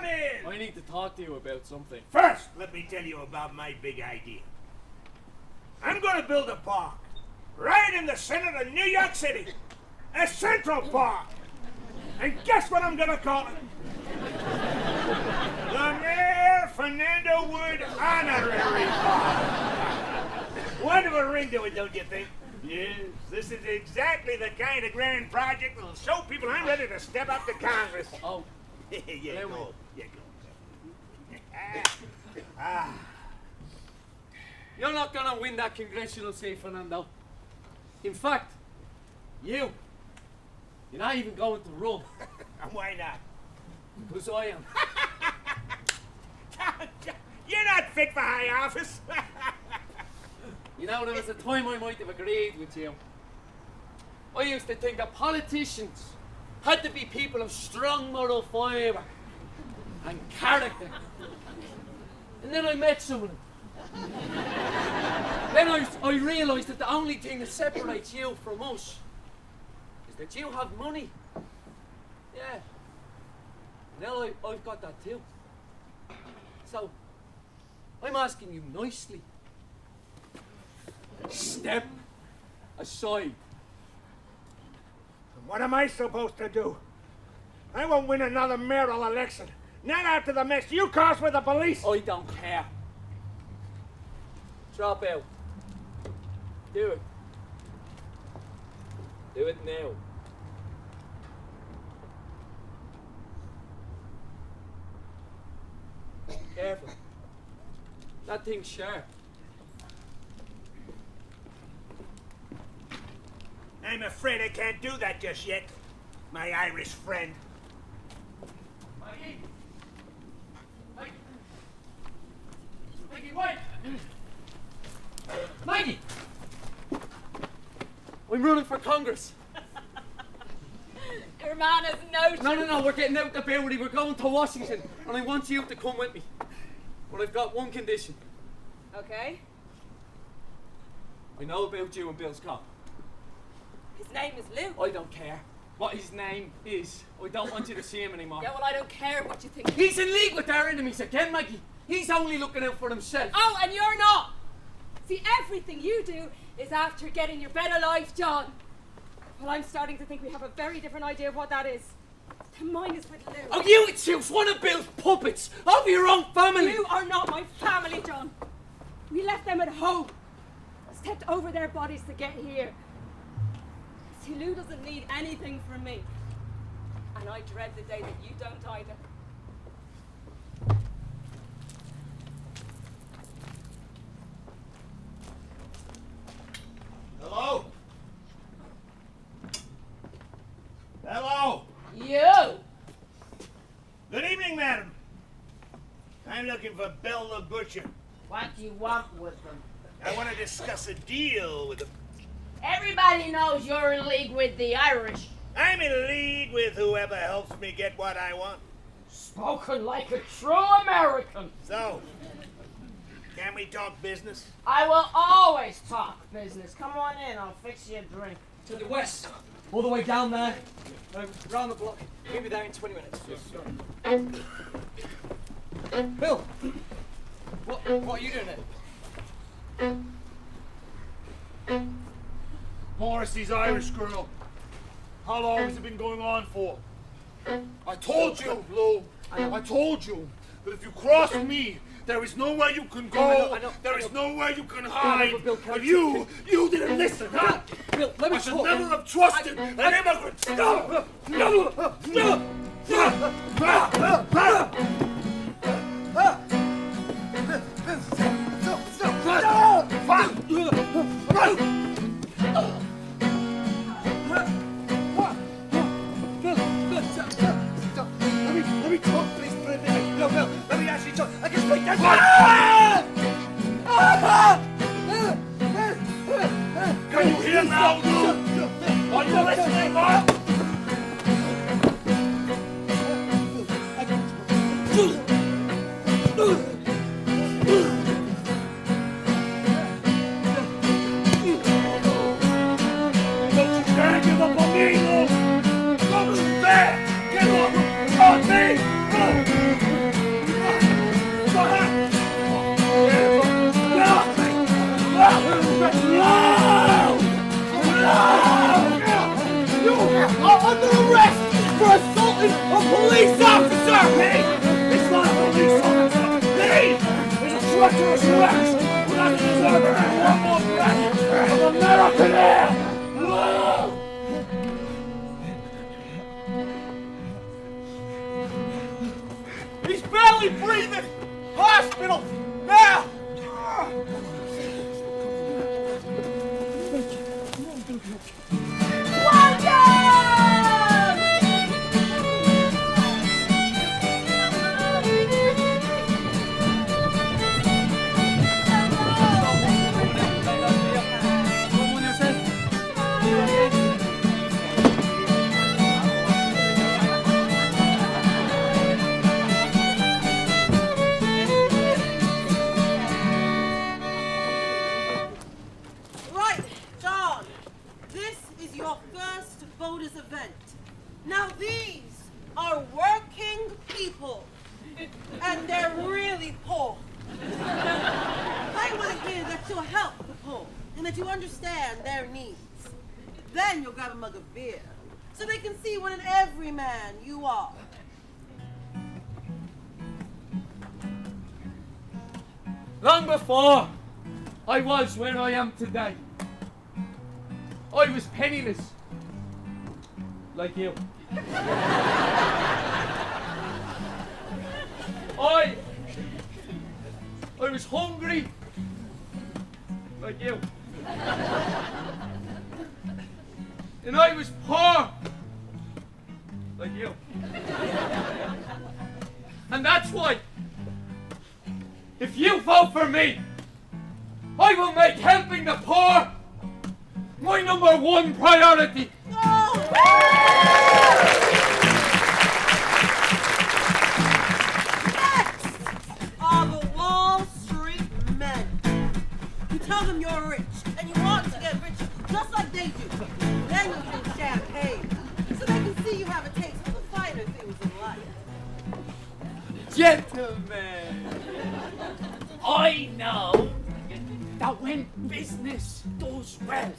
in! I need to talk to you about something. First, let me tell you about my big idea. I'm going to build a park right in the center of New York City. A Central Park. And guess what I'm going to call it? The Mayor Fernando Wood Honorary Park. Wonderful ring to it, don't you think? Yes, this is exactly the kind of grand project that will show people I'm ready to step up to Congress. Oh. Yeah, go. You're not gonna win that congressional seat, Fernando. In fact, you're not even going to run. Why not? Because I am. You're not fit for high office. You know, there was a time I might have agreed with you. I used to think that politicians had to be people of strong moral fibre and character. And then I met some of them. Then I realised that the only thing that separates you from us is that you have money. Yeah. Now I've got that too. So, I'm asking you nicely. Step aside. What am I supposed to do? I won't win another mayoral election. Not after the mess you caused with the police. I don't care. Drop out. Do it. Do it now. Careful. That thing's sharp. I'm afraid I can't do that just yet, my Irish friend. Maggie! Maggie, wait! Maggie! I'm running for Congress. Your man has no... No, we're getting out the Bowery. We're going to Washington. And I want you to come with me. But I've got one condition. Okay. I know about you and Bill's cop. His name is Lou. I don't care what his name is. I don't want you to see him anymore. Yeah, well, I don't care what you think. He's in league with our enemies again, Maggie. He's only looking out for himself. Oh, and you're not. See, everything you do is after getting your better life, John. Well, I'm starting to think we have a very different idea of what that is. And mine is with Lou. Oh, you two want to build puppets of your own family. You are not my family, John. We left them at home. Stepped over their bodies to get here. See, Lou doesn't need anything from me. And I dread the day that you don't either. Hello? Hello? You! Good evening, madam. I'm looking for Bill the Butcher. What do you want with them? I want to discuss a deal with him. Everybody knows you're in league with the Irish. I'm in league with whoever helps me get what I want. Spoken like a true American. So, can we talk business? I will always talk business. Come on in, I'll fix you a drink. To the west. All the way down there. Round the block. We'll be there in 20 minutes. Bill! What are you doing here? Morrissey's Irish girl. How long has it been going on for? I told you, Lou. I told you that if you cross me, there is nowhere you can go. I know. There is nowhere you can hide. Bill, But you didn't listen, huh? Bill, let me I should talk. never have trusted an immigrant. No! No! No! Let me talk, please. No, Bill, let me actually talk. I can speak that. Can you hear now, Lou? Are you listening, huh? Don't you dare give up on me, Lou! Don't you dare give up on me! You are under arrest for assaulting a police officer! Me? It's not a police officer! Me is a treacherous wretch who doesn't deserve one more breath of American air! He's barely breathing! Hospital! Now! Right, John. This is your first voters event. Now these are working people. And they're really poor. I want to hear that you'll help the poor and that you understand their needs. Then you'll grab a mug of beer so they can see what an everyman you are. Long before I was where I am today, I was penniless, like you. I was hungry, like you. And I was poor, like you. And that's why, if you vote for me, I will make helping the poor my #1 priority. Next are the Wall Street men. You tell them you're rich and you want to get rich just like they do. Then you give them champagne so they can see you have a taste for the finer things in life. Gentlemen, I know that when business does well,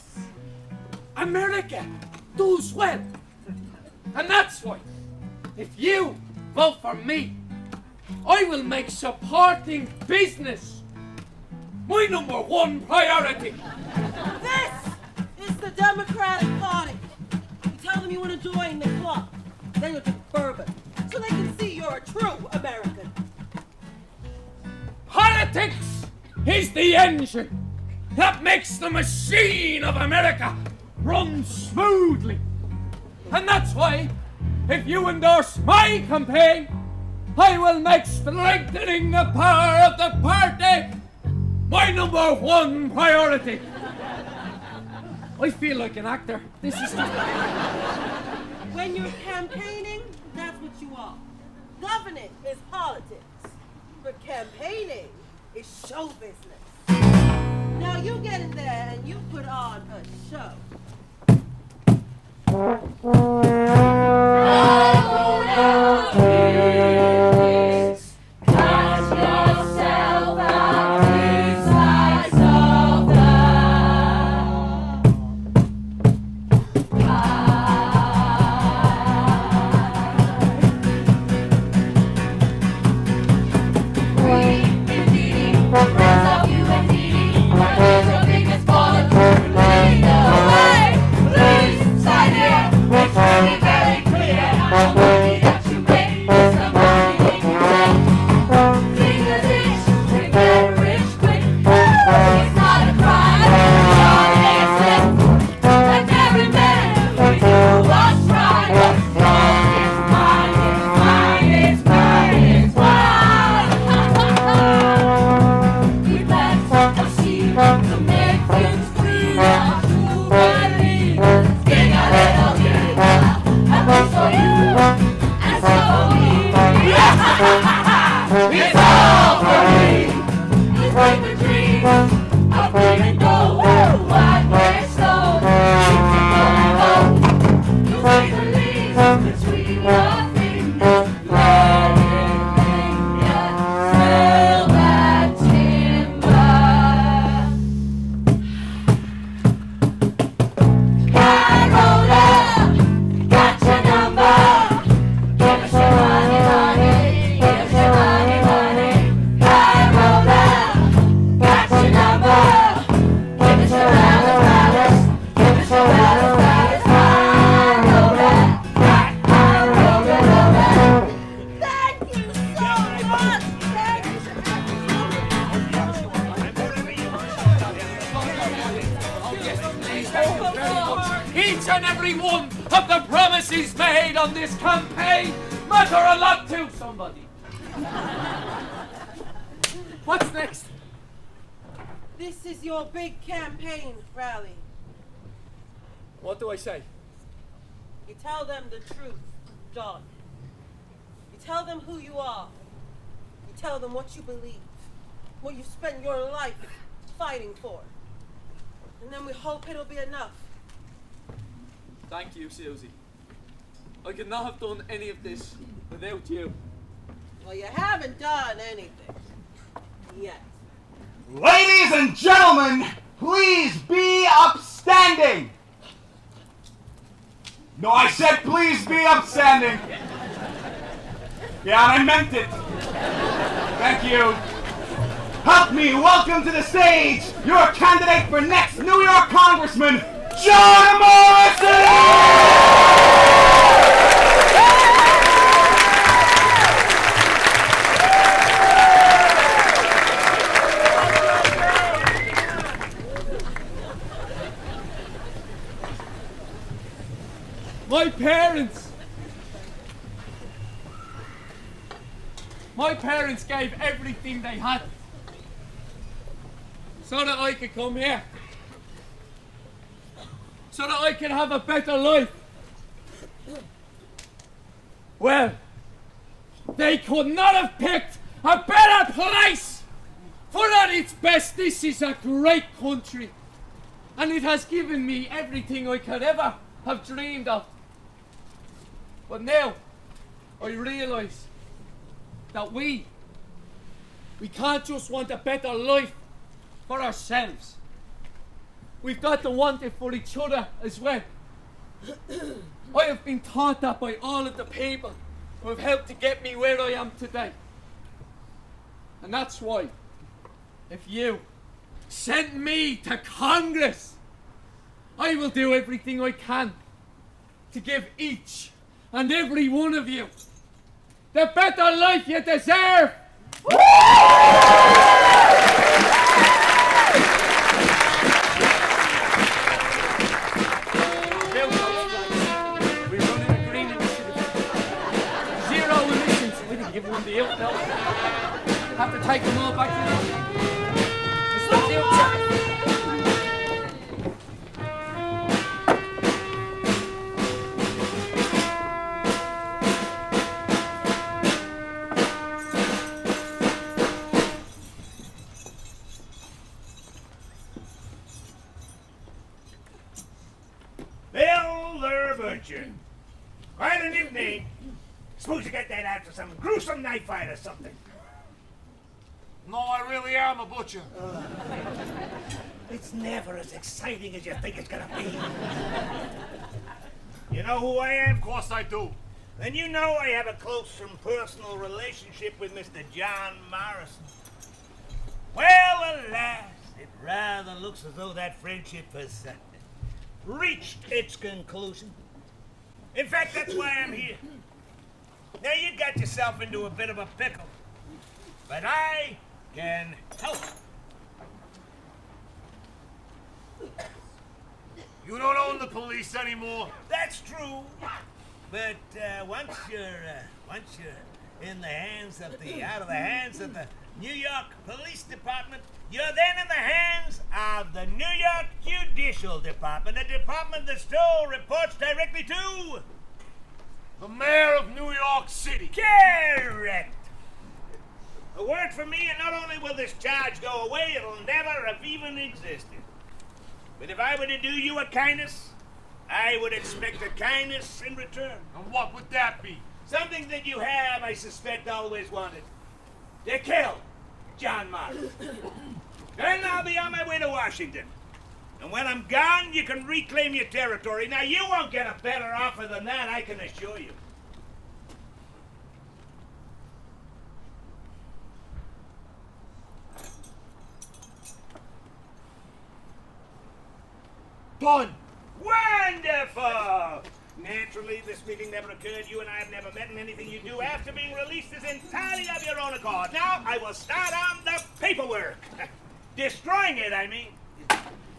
America does well. And that's why, if you vote for me, I will make supporting business my #1 priority. This is the Democratic Party. You tell them you want to join the club, then you'll drink bourbon, so they can see you're a true American. Politics is the engine that makes the machine of America run smoothly. And that's why, if you endorse my campaign, I will make strengthening the power of the party my #1 priority. I feel like an actor. This is just... When you're campaigning, that's what you are. Governing is politics, but campaigning is show business. Now you get in there and you put on a show. Each and every one of the promises made on this campaign matter a lot to somebody. What's next? This is your big campaign rally. What do I say? You tell them the truth, John. You tell them who you are. You tell them what you believe, what you spent your life fighting for. And then we hope it'll be enough. Thank you, Susie. I could not have done any of this without you. Well, you haven't done anything yet. Ladies and gentlemen, please be upstanding. No, I said please be upstanding. Yeah, and I meant it. Thank you. Help me welcome to the stage your candidate for next New York Congressman, John Morrison! My parents gave everything they had so that I could come here, so that I could have a better life. Well, they could not have picked a better place, for at its best this is a great country, and it has given me everything I could ever have dreamed of. But now I realise that we can't just want a better life for ourselves. we've got to want it for each other as well. I have been taught that by all of the people who have helped to get me where I am today. And that's why, if you sent me to Congress, I will do everything I can to give each and every one of you the better life you deserve. We run a green initiative. 0 emissions. We didn't give one deal. No. Have to take them all back to them. It's the future. Bill the Butcher. Quite a nickname. Suppose you get that after some gruesome knife fight or something. No, I really am a butcher. It's never as exciting as you think it's gonna be. You know who I am? Of course I do. Then you know I have a close and personal relationship with Mr. John Morrison. Well, alas, it rather looks as though that friendship has reached its conclusion. In fact, that's why I'm here. Now, you got yourself into a bit of a pickle, but I can help. You don't own the police anymore. That's true, but once you're in the hands of out of the hands of the New York Police Department, you're then in the hands of the New York Judicial Department, a department that still reports directly to the mayor of New York City. Correct. A word from me, and not only will this charge go away, it'll never have even existed. But if I were to do you a kindness, I would expect a kindness in return. And what would that be? Something that you have, I suspect, always wanted. To kill John Morrison. Then I'll be on my way to Washington. And when I'm gone, you can reclaim your territory. Now, you won't get a better offer than that, I can assure you. Done. Wonderful! Naturally, this meeting never occurred. You and I have never met, and anything you do after being released is entirely of your own accord. Now, I will start on the paperwork. Destroying it, I mean.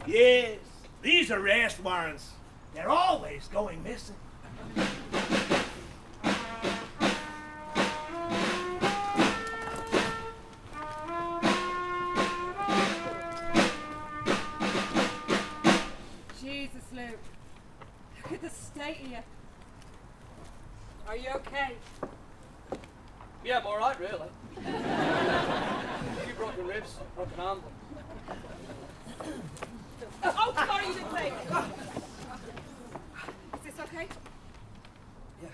Yes, these arrest warrants. They're always going missing. Jesus, Luke. Look at the state of you. Are you okay? Yeah, I'm alright, really. A few broken ribs, broken arm. Oh, sorry, you didn't say. Is this okay? Yeah.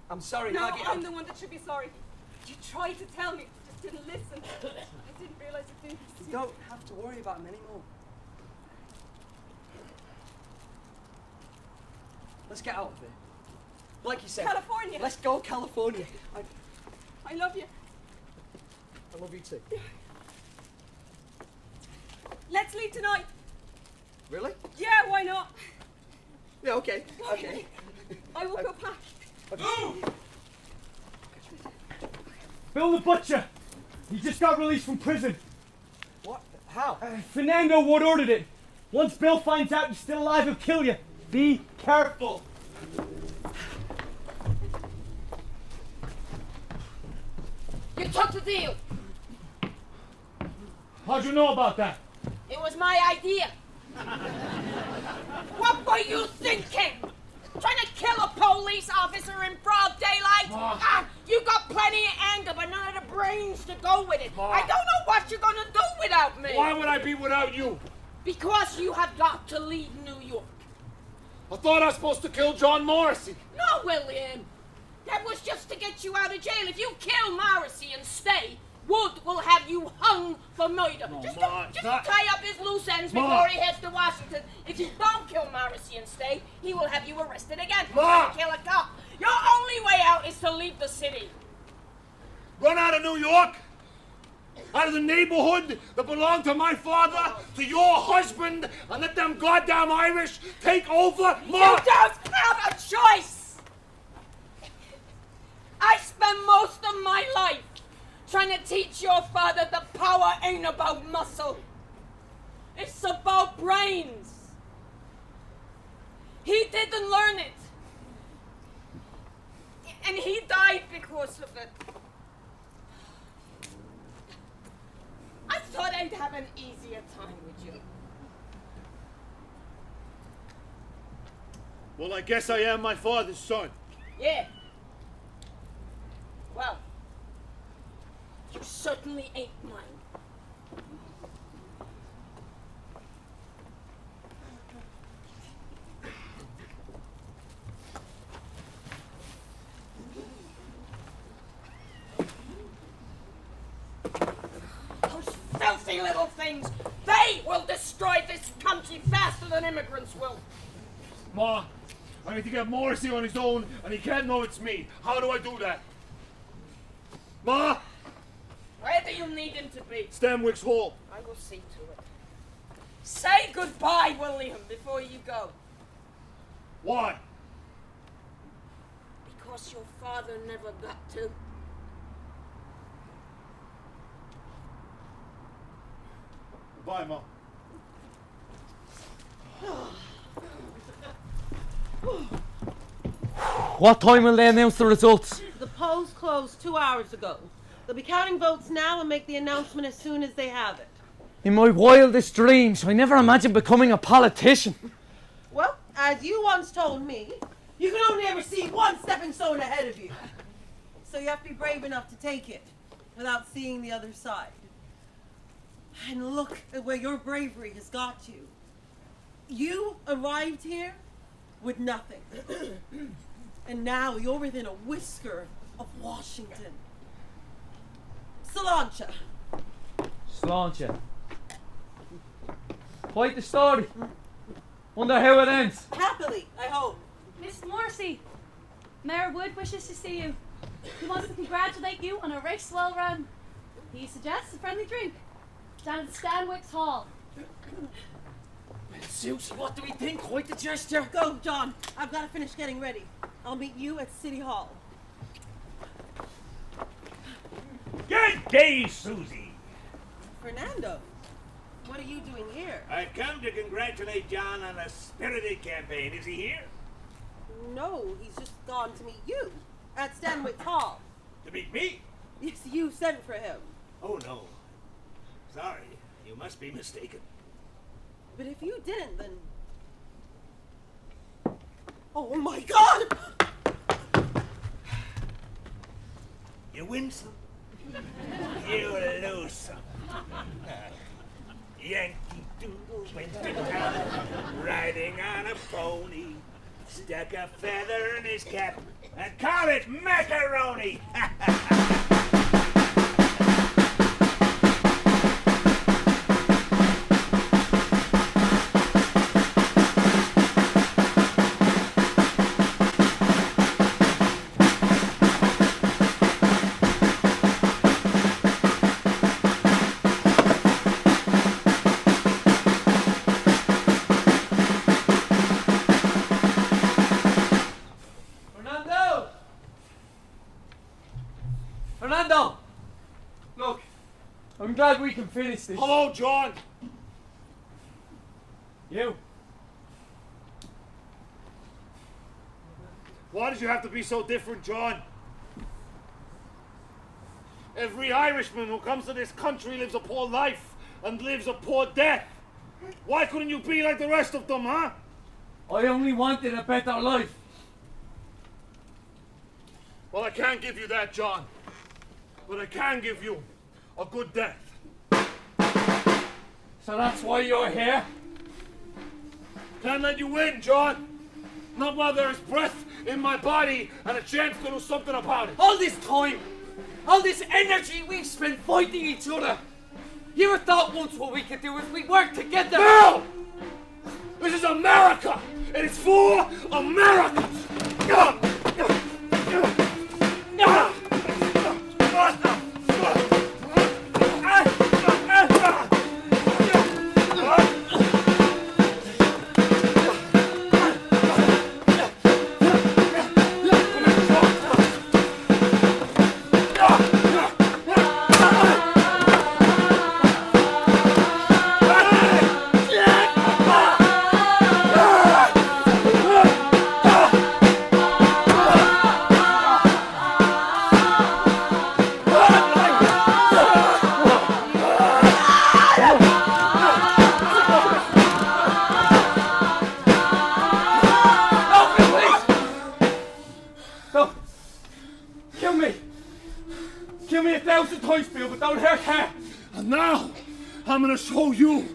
I'm sorry, No, Maggie. I'm the one that should be sorry. You tried to tell me, just didn't listen. I didn't realize it did. You don't have to worry about him anymore. Let's get out of here. Like you said. California. Let's go California. I love you. I love you too. Let's leave tonight. Really? Yeah, why not? Yeah, okay. Okay. I will go pack. Bill the Butcher! He just got released from prison. What? How? Fernando Wood ordered it. Once Bill finds out you're still alive, he'll kill you. Be careful. You took the deal. How'd you know about that? It was my idea. What were you thinking? Trying to kill a police officer in broad daylight? You got plenty of anger, but none of the brains to go with it. I don't know what you're gonna do without me. Why would I be without you? Because you have got to leave New York. I thought I was supposed to kill John Morrissey. No, William. That was just to get you out of jail. If you kill Morrissey and stay, Wood will have you hung for murder. No, just Ma, to that- tie up his loose ends Ma. before he heads to Washington. If you don't kill Morrissey and stay, he will have you arrested again for Ma. trying to kill a cop. Your only way out is to leave the city. Run out of New York? Out of the neighborhood that belonged to my father, to your husband, and let them goddamn Irish take over? You Ma! don't have a choice! I spent most of my life trying to teach your father that power ain't about muscle. It's about brains. He didn't learn it. And he died because of it. I thought I'd have an easier time with you. Well, I guess I am my father's son. Yeah. Well, you certainly ain't mine. Those filthy little things, they will destroy this country faster than immigrants will. Ma, I need to get Morrissey on his own, and he can't know it's me. How do I do that? Ma! Where do you need him to be? Stanwicks Hall. I will see to it. Say goodbye, William, before you go. Why? Because your father never got to. Goodbye, Ma. What time will they announce the results? The polls closed 2 hours ago. They'll be counting votes now and make the announcement as soon as they have it. In my wildest dreams, I never imagined becoming a politician. Well, as you once told me, you can only ever see one stepping stone ahead of you. So you have to be brave enough to take it without seeing the other side. And look at where your bravery has got you. You arrived here with nothing. And now you're within a whisker of Washington. Sláinte. Sláinte. Quite the story. Wonder how it ends. Happily, I hope. Miss Morrissey, Mayor Wood wishes to see you. He wants to congratulate you on a race well run. He suggests a friendly drink down at Stanwicks Hall. Susie, what do we think? Quite the gesture. Go, John. I've got to finish getting ready. I'll meet you at City Hall. Good day, Susie. Fernando, what are you doing here? I've come to congratulate John on a spirited campaign. Is he here? No, he's just gone to meet you at Stanwicks Hall. To meet me? Yes, you sent for him. Oh, no. Sorry, you must be mistaken. But if you didn't, then... Oh my God! You win some, you lose some. Yankee Doodle went to town, riding on a pony, stuck a feather in his cap, and called it macaroni. Fernando! Look, I'm glad we can finish this. Hello, John. You. Why did you have to be so different, John? Every Irishman who comes to this country lives a poor life and lives a poor death. Why couldn't you be like the rest of them, huh? I only wanted a better life. Well, I can't give you that, John. But I can give you a good death. So that's why you're here? Can't let you win, John. Not while there is breath in my body and a chance to do something about it. All this time, All this energy we've spent fighting each other. You ever thought once what we could do if we worked together? No! This is America! And it's for Americans! Kill me 1,000 times, Bill, but don't hurt her. And now, I'm gonna show you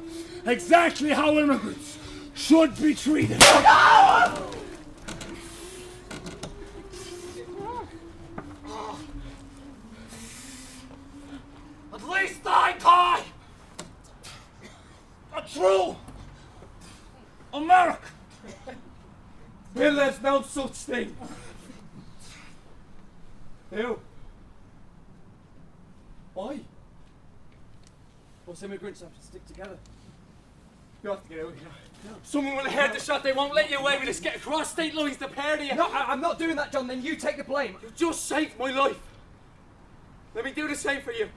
exactly how immigrants should be treated. At least I die a true American. Bill, there's no such thing. Bill. Why? Us immigrants have to stick together. You have to get out of here. No. Someone will hear the shot. They won't let you away with this. Get across state lines, the pair of you. No, I'm not doing that, John. Then you take the blame. You just saved my life. Let me do the same for you.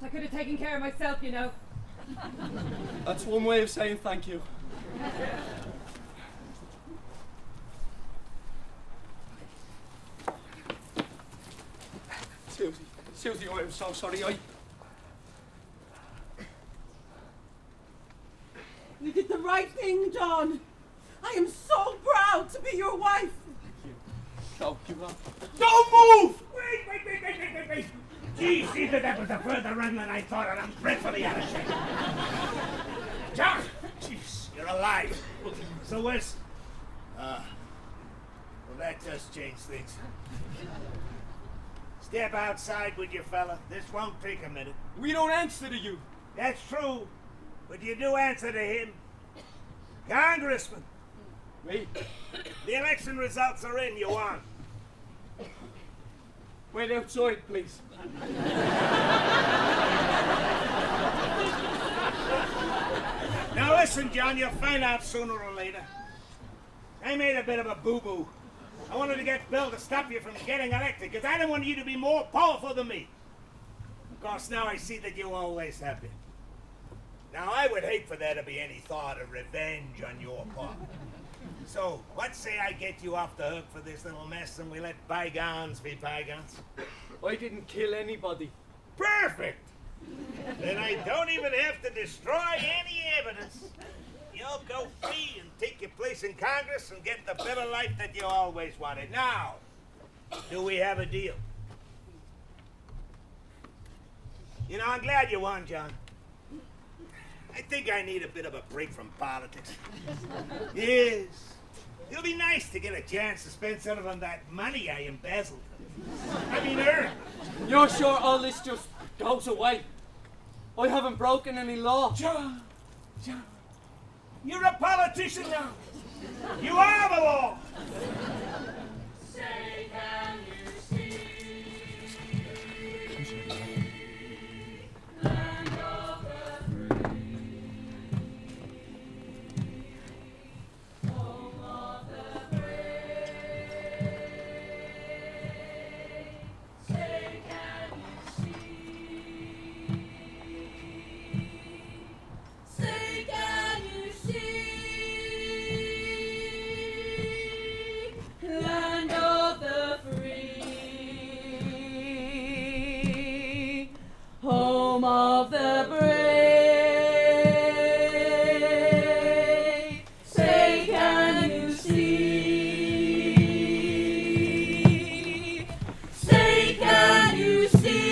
I could have taken care of myself, you know. That's one way of saying thank you. Susie, I am so sorry. You did the right thing, John. I am so proud to be your wife. No, you are. Don't move! Wait. Gee, Caesar, that was a further run than I thought, and I'm dreadfully out of shape. John! Jeez, you're alive. So where's... well, that just changed things. Step outside with you, fella. This won't take a minute. We don't answer to you. That's true, but you do answer to him. Congressman. Me? The election results are in, you won. Wait outside, please. Now listen, John, you'll find out sooner or later. I made a bit of a boo-boo. I wanted to get Bill to stop you from getting elected, because I didn't want you to be more powerful than me. Of course, now I see that you always have been. Now, I would hate for there to be any thought of revenge on your part. So, let's say I get you off the hook for this little mess and we let bygones be bygones. I didn't kill anybody. Perfect! Then I don't even have to destroy any evidence. You'll go free and take your place in Congress and get the better life that you always wanted. Now, do we have a deal? You know, I'm glad you won, John. I think I need a bit of a break from politics. Yes. It'll be nice to get a chance to spend some of that money I embezzled. I mean, earned. You're sure all this just goes away? I haven't broken any law. John, you're a politician now. You are the law. Say, can you see? Land of the free, home of the brave. Say, can you see? Say, can you see? Land of the free, home of the brave. Say, can you see? Say, can you see?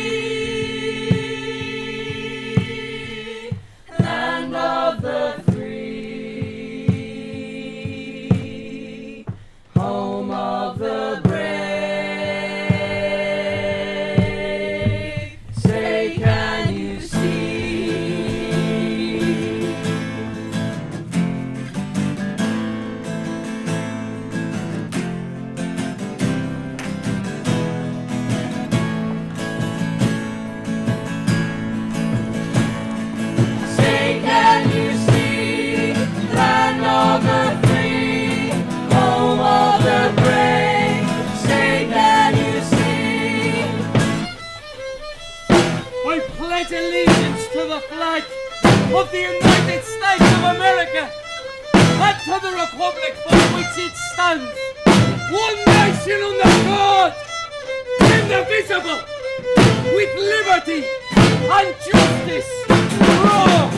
of the United States of America, and to the republic for which it stands, one nation under God, indivisible, with liberty and justice for all.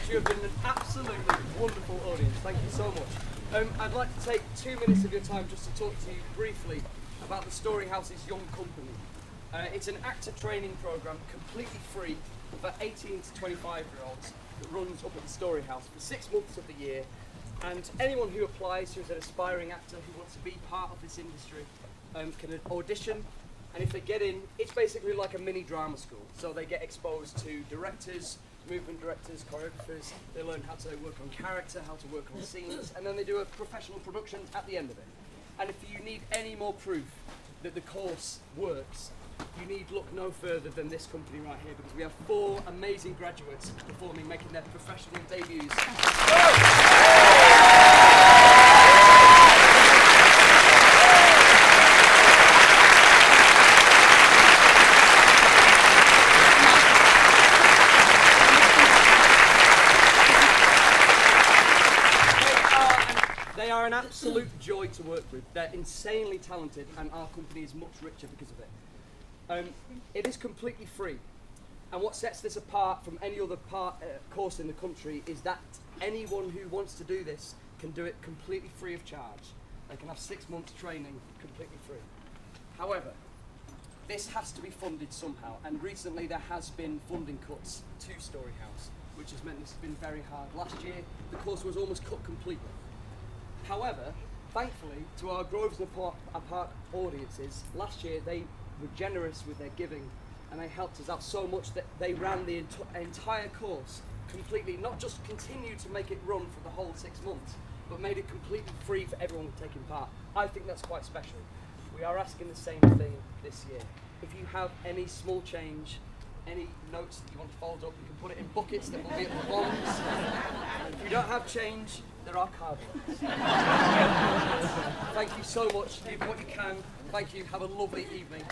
You have been an absolutely wonderful audience. Thank you so much. I'd like to take 2 minutes of your time just to talk to you briefly about the Storyhouse's Young Company. It's an actor training program completely free for 18 to 25-year-olds that runs up at the Storyhouse for 6 months of the year. And anyone who applies who is an aspiring actor who wants to be part of this industry can audition. And if they get in, it's basically like a mini drama school. So they get exposed to directors, movement directors, choreographers. They learn how to work on character, how to work on scenes, and then they do a professional production at the end of it. And if you need any more proof that the course works, you need look no further than this company right here, because we have 4 amazing graduates performing, making their professional debuts. They are an absolute joy to work with. They're insanely talented, and our company is much richer because of it. It is completely free, and what sets this apart from any other course in the country is that anyone who wants to do this can do it completely free of charge. They can have 6 months training completely free. However, this has to be funded somehow, and recently there has been funding cuts to Storyhouse, which has meant this has been very hard. Last year, the course was almost cut completely. However, thankfully, to our Groves and Park audiences, last year they were generous with their giving, and they helped us out so much that they ran the entire course completely, not just continued to make it run for the whole 6 months, but made it completely free for everyone taking part. I think that's quite special. We are asking the same thing this year. If you have any small change, any notes that you want to fold up, you can put it in buckets that will be at the bonds. If you don't have change, there are card ones. Thank you so much. Do what you can. Thank you. Have a lovely evening.